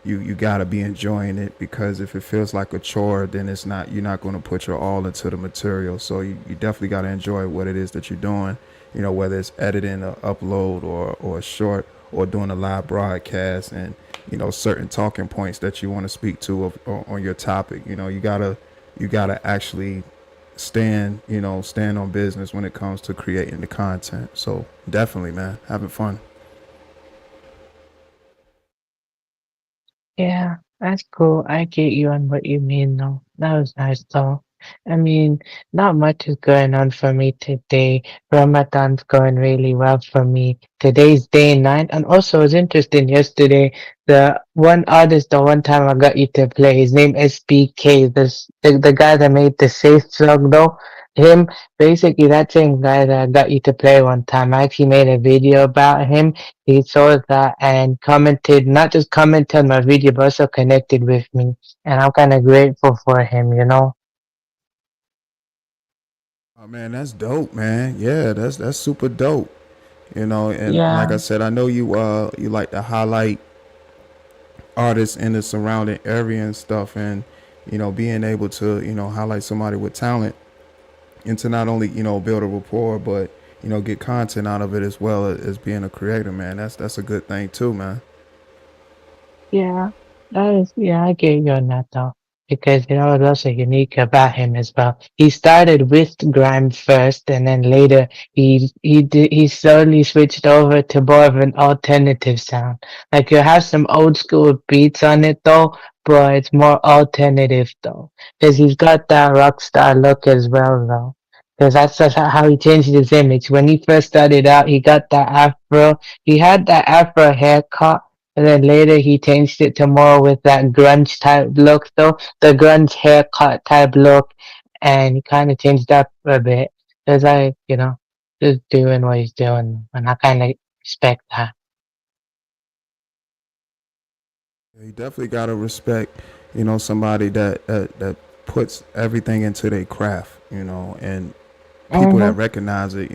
You got to be enjoying it, because if it feels like a chore, then you're not going to put your all into the material. So you definitely got to enjoy what it is that you're doing, whether it's editing or upload or a short or doing a live broadcast, and certain talking points that you want to speak to on your topic. You gotta actually stand on business when it comes to creating the content. So definitely, man, having fun. Yeah, that's cool. I get you on what you mean though. That was nice though. I mean, not much is going on for me today. Ramadan's going really well for me. Today's day nine, and also it's interesting. Yesterday, the one artist, the one time I got you to play, his name SBK. The guy that made the Safe song, though. Him, basically, that same guy that I got you to play one time. I actually made a video about him. He saw that and commented, not just commented on my video, but also connected with me. And I'm kind of grateful for him, you know? Oh man, that's dope, man. Yeah, that's super dope. And like I Yeah. said, I know you like to highlight artists in the surrounding area and stuff, and being able to highlight somebody with talent and to not only build a rapport, but get content out of it as well as being a creator, man. That's a good thing too, man. Yeah, that is, yeah, I get you on that though. Because you know what's also unique about him as well. He started with grime first, and then later he slowly switched over to more of an alternative sound. Like you have some old school beats on it though, but it's more alternative though. Because he's got that rock star look as well though. Because that's just how he changed his image. When he first started out, he got that afro. He had that afro haircut, and then later he changed it to more with that grunge type look though, the grunge haircut type look, and he kind of changed up a bit. Cause just doing what he's doing, and I kind of respect that. You definitely gotta respect, somebody that puts everything into their craft, and people that Mm-hmm. recognize it,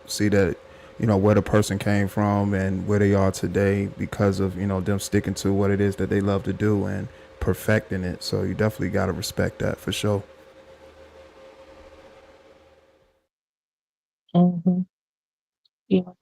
see that, where the person came from and where they are today because of, them sticking to what it is that they love to do and perfecting it. So you definitely gotta respect that for sure. Mm-hmm. Yeah.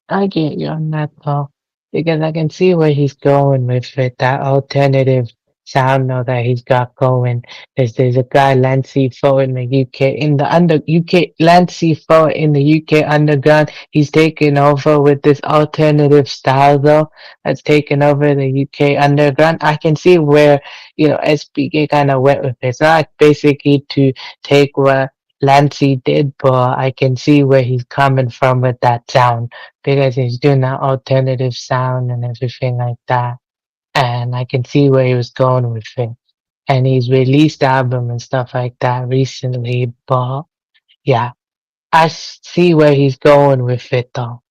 I get you on that though, because I can see where he's going with it, that alternative sound now that he's got going. There's a guy, Lancey Foe in the UK, in the UK, Lancey Foe in the UK underground. He's taken over with this alternative style though, that's taken over the UK underground. I can see where, SPK kind of went with it. It's not basically to take what Lancey did, but I can see where he's coming from with that sound because he's doing that alternative sound and everything like that. And I can see where he was going with it. And he's released album and stuff like that recently. But yeah, see where he's going with it though.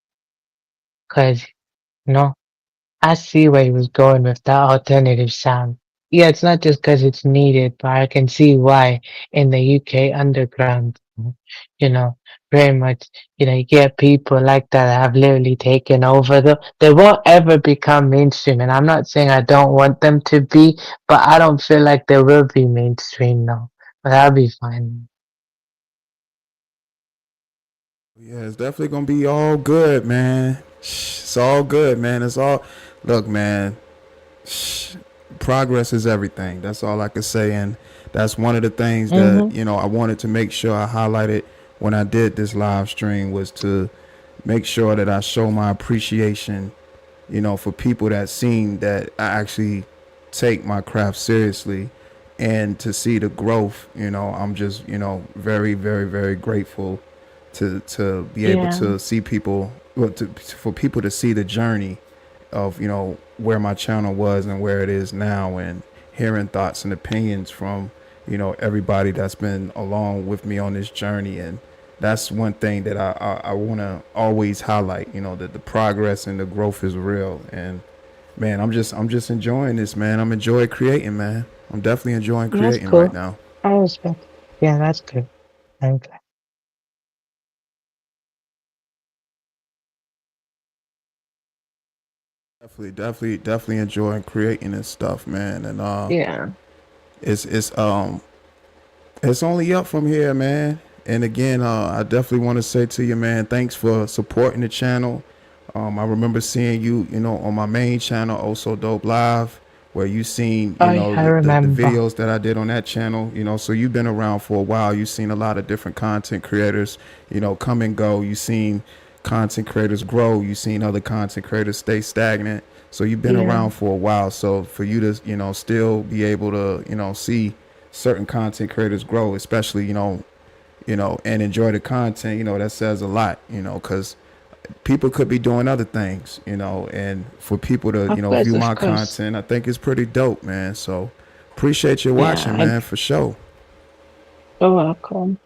Cause, you know, I see where he was going with that alternative sound. Yeah, it's not just because it's needed, but I can see why in the UK underground, you know, very much, you get people like that have literally taken over. They won't ever become mainstream, and I'm not saying I don't want them to be, but I don't feel like they will be mainstream now. But that'll be fine. Yeah, it's definitely gonna be all good, man. It's all good, man. It's all look, man. Progress is everything. That's all I could say, and that's one of the things that Mm-hmm. I wanted to make sure I highlighted when I did this live stream was to make sure that I show my appreciation, for people that seen that I actually take my craft seriously, and to see the growth. I'm just very very very grateful to be able Yeah. to see people, well, for people to see the journey of where my channel was and where it is now, and hearing thoughts and opinions from everybody that's been along with me on this journey. And that's one thing that I want to always highlight, that the progress and the growth is real. And man, I'm just enjoying this, man. I'm enjoying creating, man. I'm definitely enjoying That's creating right cool. now. I respect. Yeah, that's good. I'm glad. Definitely enjoying creating this stuff, man. And Yeah. it's it's only up from here, man. And again, I definitely want to say to you, man, thanks for supporting the channel. I remember seeing you, on my main channel, Also Dope Live, where you seen, Oh, yeah, I the remember. videos that I did on that channel. So you've been around for a while. You've seen a lot of different content creators, come and go. You've seen content creators grow. You've seen other content creators stay stagnant. So you've been Yeah. around for a while. So for you to, still be able to, see certain content creators grow, especially, and enjoy the content, that says a lot, because people could be doing other things, and for people to, view Of my course. content, I think it's pretty dope, man. So appreciate you Yeah, watching, man, for sure. you're welcome.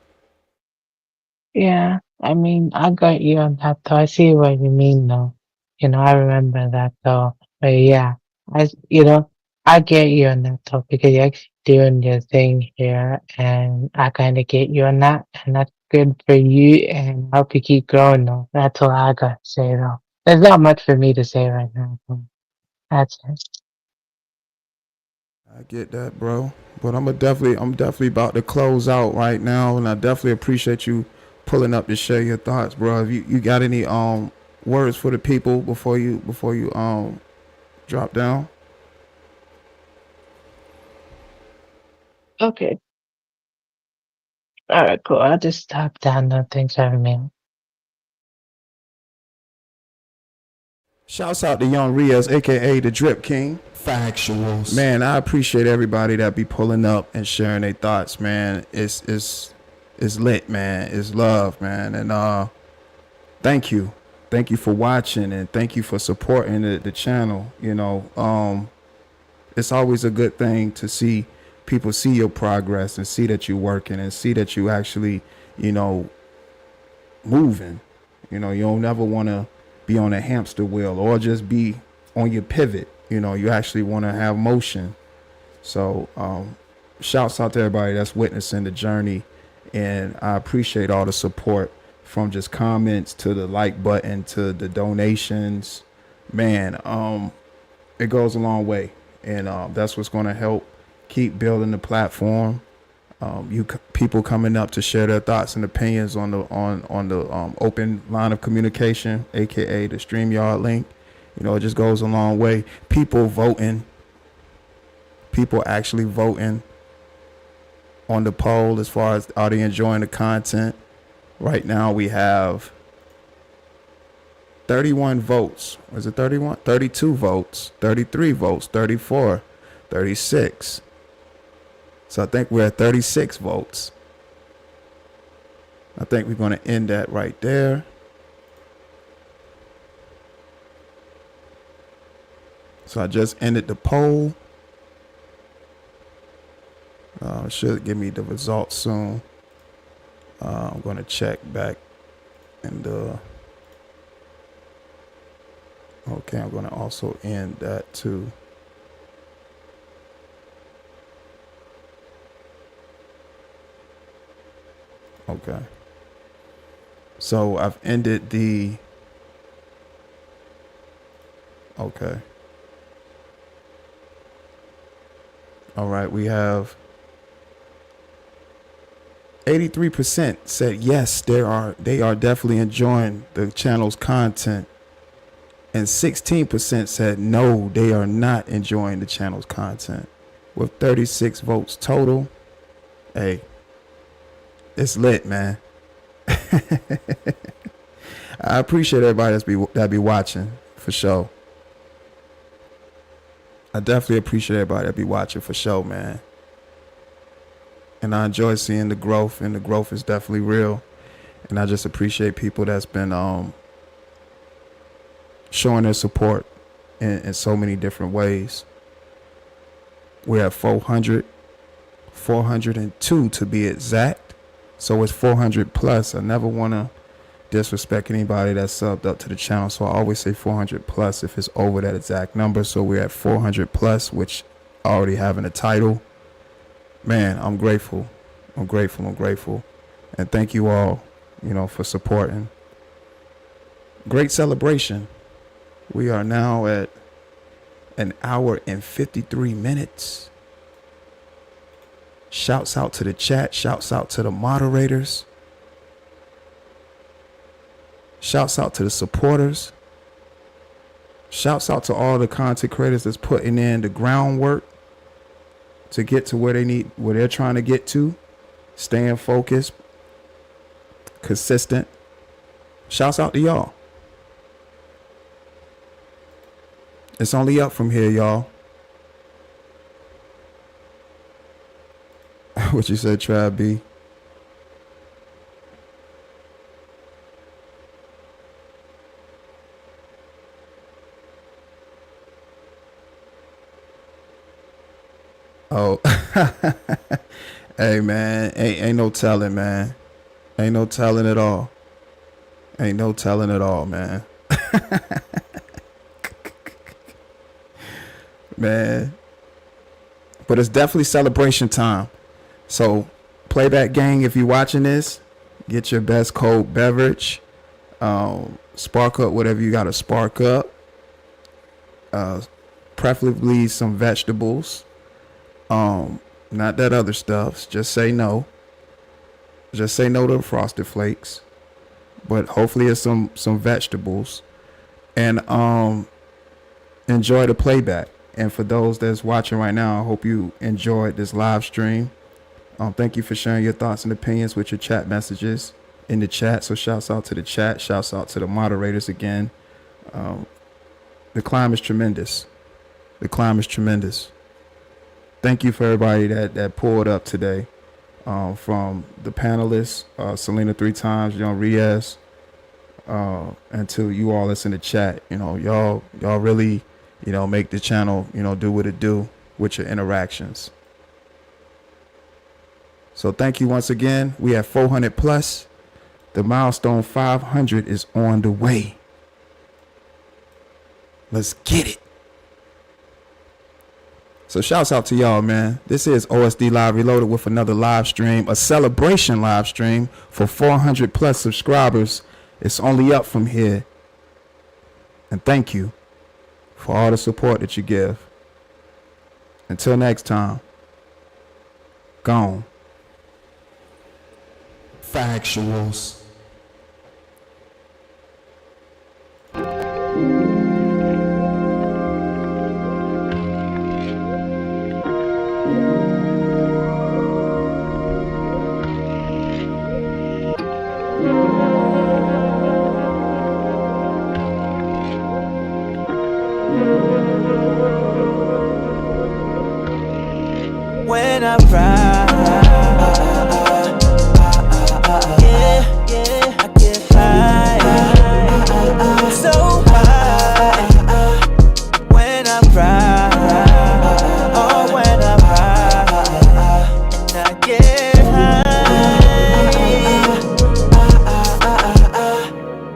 Yeah, I mean, I got you on that though. I see what you mean though. I remember that though. But yeah, I get you on that though because you're actually doing your thing here, and I kind of get you on that, and that's good for you, and I hope you keep growing though. That's all I got to say though. There's not much for me to say right now. So that's it. I get that, bro. But I'm definitely about to close out right now, and I definitely appreciate you pulling up to share your thoughts, bro. If you got any words for the people before you drop down. Okay. All right, cool. I'll just stop down though. Thanks for having me. Shouts out to Young Riaz, aka the Drip King. Factuals. Man, I appreciate everybody that be pulling up and sharing their thoughts, man. It's lit, man. It's love, man. And thank you. Thank you for watching, and thank you for supporting the channel. It's always a good thing to see people see your progress and see that you're working and see that you actually, you know, moving. You don't never want to be on a hamster wheel or just be on your pivot. You actually want to have motion. So shouts out to everybody that's witnessing the journey, and I appreciate all the support, from just comments to the like button to the donations. Man, it goes a long way, and that's what's going to help keep building the platform. People coming up to share their thoughts and opinions on the open line of communication, aka the StreamYard link. It just goes a long way. People voting, people actually voting on the poll as far as are they enjoying the content. Right now we have 31 votes. Was it 31? 32 votes, 33 votes, 34, 36. So I think we're at 36 votes. I think we're going to end that right there. So I just ended the poll. Should give me the results soon. I'm going to check back and okay, I'm going to also end that too. Okay. So I've ended the. Okay. All right, we have 83% said yes, they are definitely enjoying the channel's content. And 16% said no, they are not enjoying the channel's content. With 36 votes total, hey, it's lit, man. I appreciate everybody that be watching, for sure. I definitely appreciate everybody that be watching, for sure, man. And I enjoy seeing the growth, and the growth is definitely real. And I just appreciate people that's been showing their support in so many different ways. We're at 402 to be exact. So it's 400 plus. I never want to disrespect anybody that's subbed up to the channel, so I always say 400 plus if it's over that exact number. So we're at 400 plus, which already having a title. Man, I'm grateful. I'm grateful. And thank you all, for supporting. Great celebration. We are now at an hour and 53 minutes. Shouts out to the chat. Shouts out to the moderators. Shouts out to the supporters. Shouts out to all the content creators that's putting in the groundwork to get to where they're trying to get to. Staying focused, consistent. Shouts out to y'all. It's only up from here, y'all. What you said, Trav B? Oh, hey man, ain't no telling, man. Ain't no telling at all. Ain't no telling at all, man. Man, but it's definitely celebration time. So, playback gang, if you're watching this, get your best cold beverage. Spark up whatever you got to spark up. Preferably some vegetables. Not that other stuff. Just say no. Just say no to the Frosted Flakes. But hopefully it's some vegetables. And enjoy the playback. And for those that's watching right now, I hope you enjoyed this live stream. Thank you for sharing your thoughts and opinions with your chat messages in the chat. So shouts out to the chat. Shouts out to the moderators again. The climb is tremendous. The climb is tremendous. Thank you for everybody that pulled up today. From the panelists, Selena 3 times, Young Riaz, and to you all that's in the chat. You know, y'all really, make the channel, do what it do with your interactions. So thank you once again. We have 400 plus. The milestone 500 is on the way. Let's get it. So shouts out to y'all, man. This is OSD Live Reloaded with another live stream, a celebration live stream for 400 plus subscribers. It's only up from here. And thank you for all the support that you give. Until next time, gone. Factuals. When I ride, yeah, I get high, so high. When I ride, oh, when I ride, and I get high.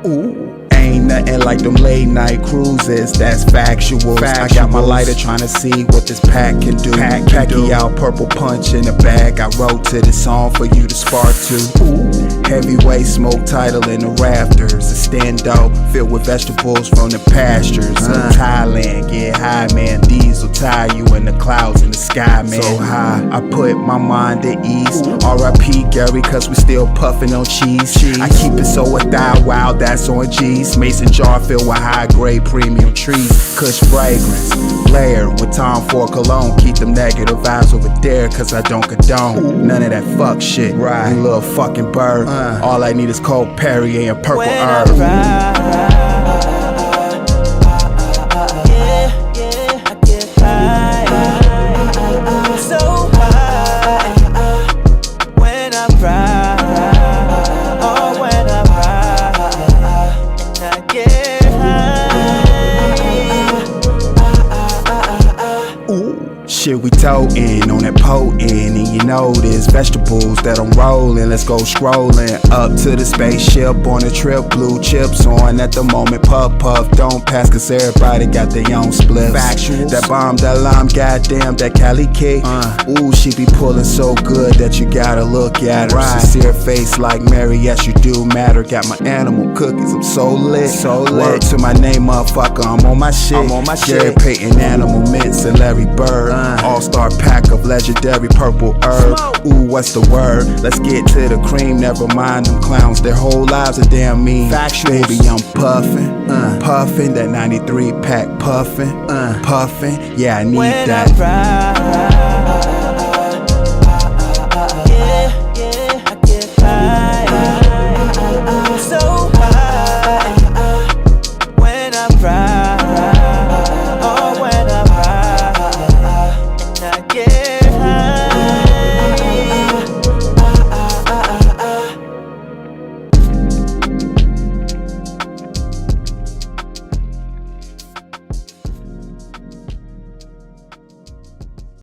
Ooh, ain't nothing like them late night cruises, that's factual. I got my lighter trying to see what this pack can do. Packy out, purple punch in the bag. I wrote to this song for you to spark to. Ooh, heavyweight smoke title in the rafters. A stendo filled with vegetables from the pastures of Thailand. Get high, man. These will tie you in the clouds in the sky, man. So high, I put my mind at ease. R.I.P. Gary, cause we still puffing on cheese. I keep it so with that, wow, that's on G's. Mason jar filled with high grade premium trees. Kush fragrance, layer with Tom Ford cologne. Keep them negative vibes over there, cause I don't condone none of that fuck shit. Right, you little fucking bird. All I need is cold Perrier and purple herb. Shit, we totin' on that potent, and you know there's vegetables that I'm rolling. Let's go scrolling up to the spaceship on a trip. Blue chips on at the moment. Puff puff, don't pass, cause everybody got their own spliffs. Factuals. That bomb, that lime, goddamn, that Cali cake. Ooh, she be pulling so good that you gotta look at her. Right. Sincere face like Mary, yes you do matter. Got my animal cookies, I'm so lit. So lit. Word to my name, motherfucker, I'm on my shit. I'm on my Gary shit. Payton, Animal Mints, and Larry Bird. All-star pack of legendary purple herb. Ooh, what's the word? Let's get to the cream. Never mind them clowns, their whole lives are damn mean. Factuals. Baby, I'm puffin', puffin'. That 93 pack puffin', puffin'. Yeah, I need when that. I ride,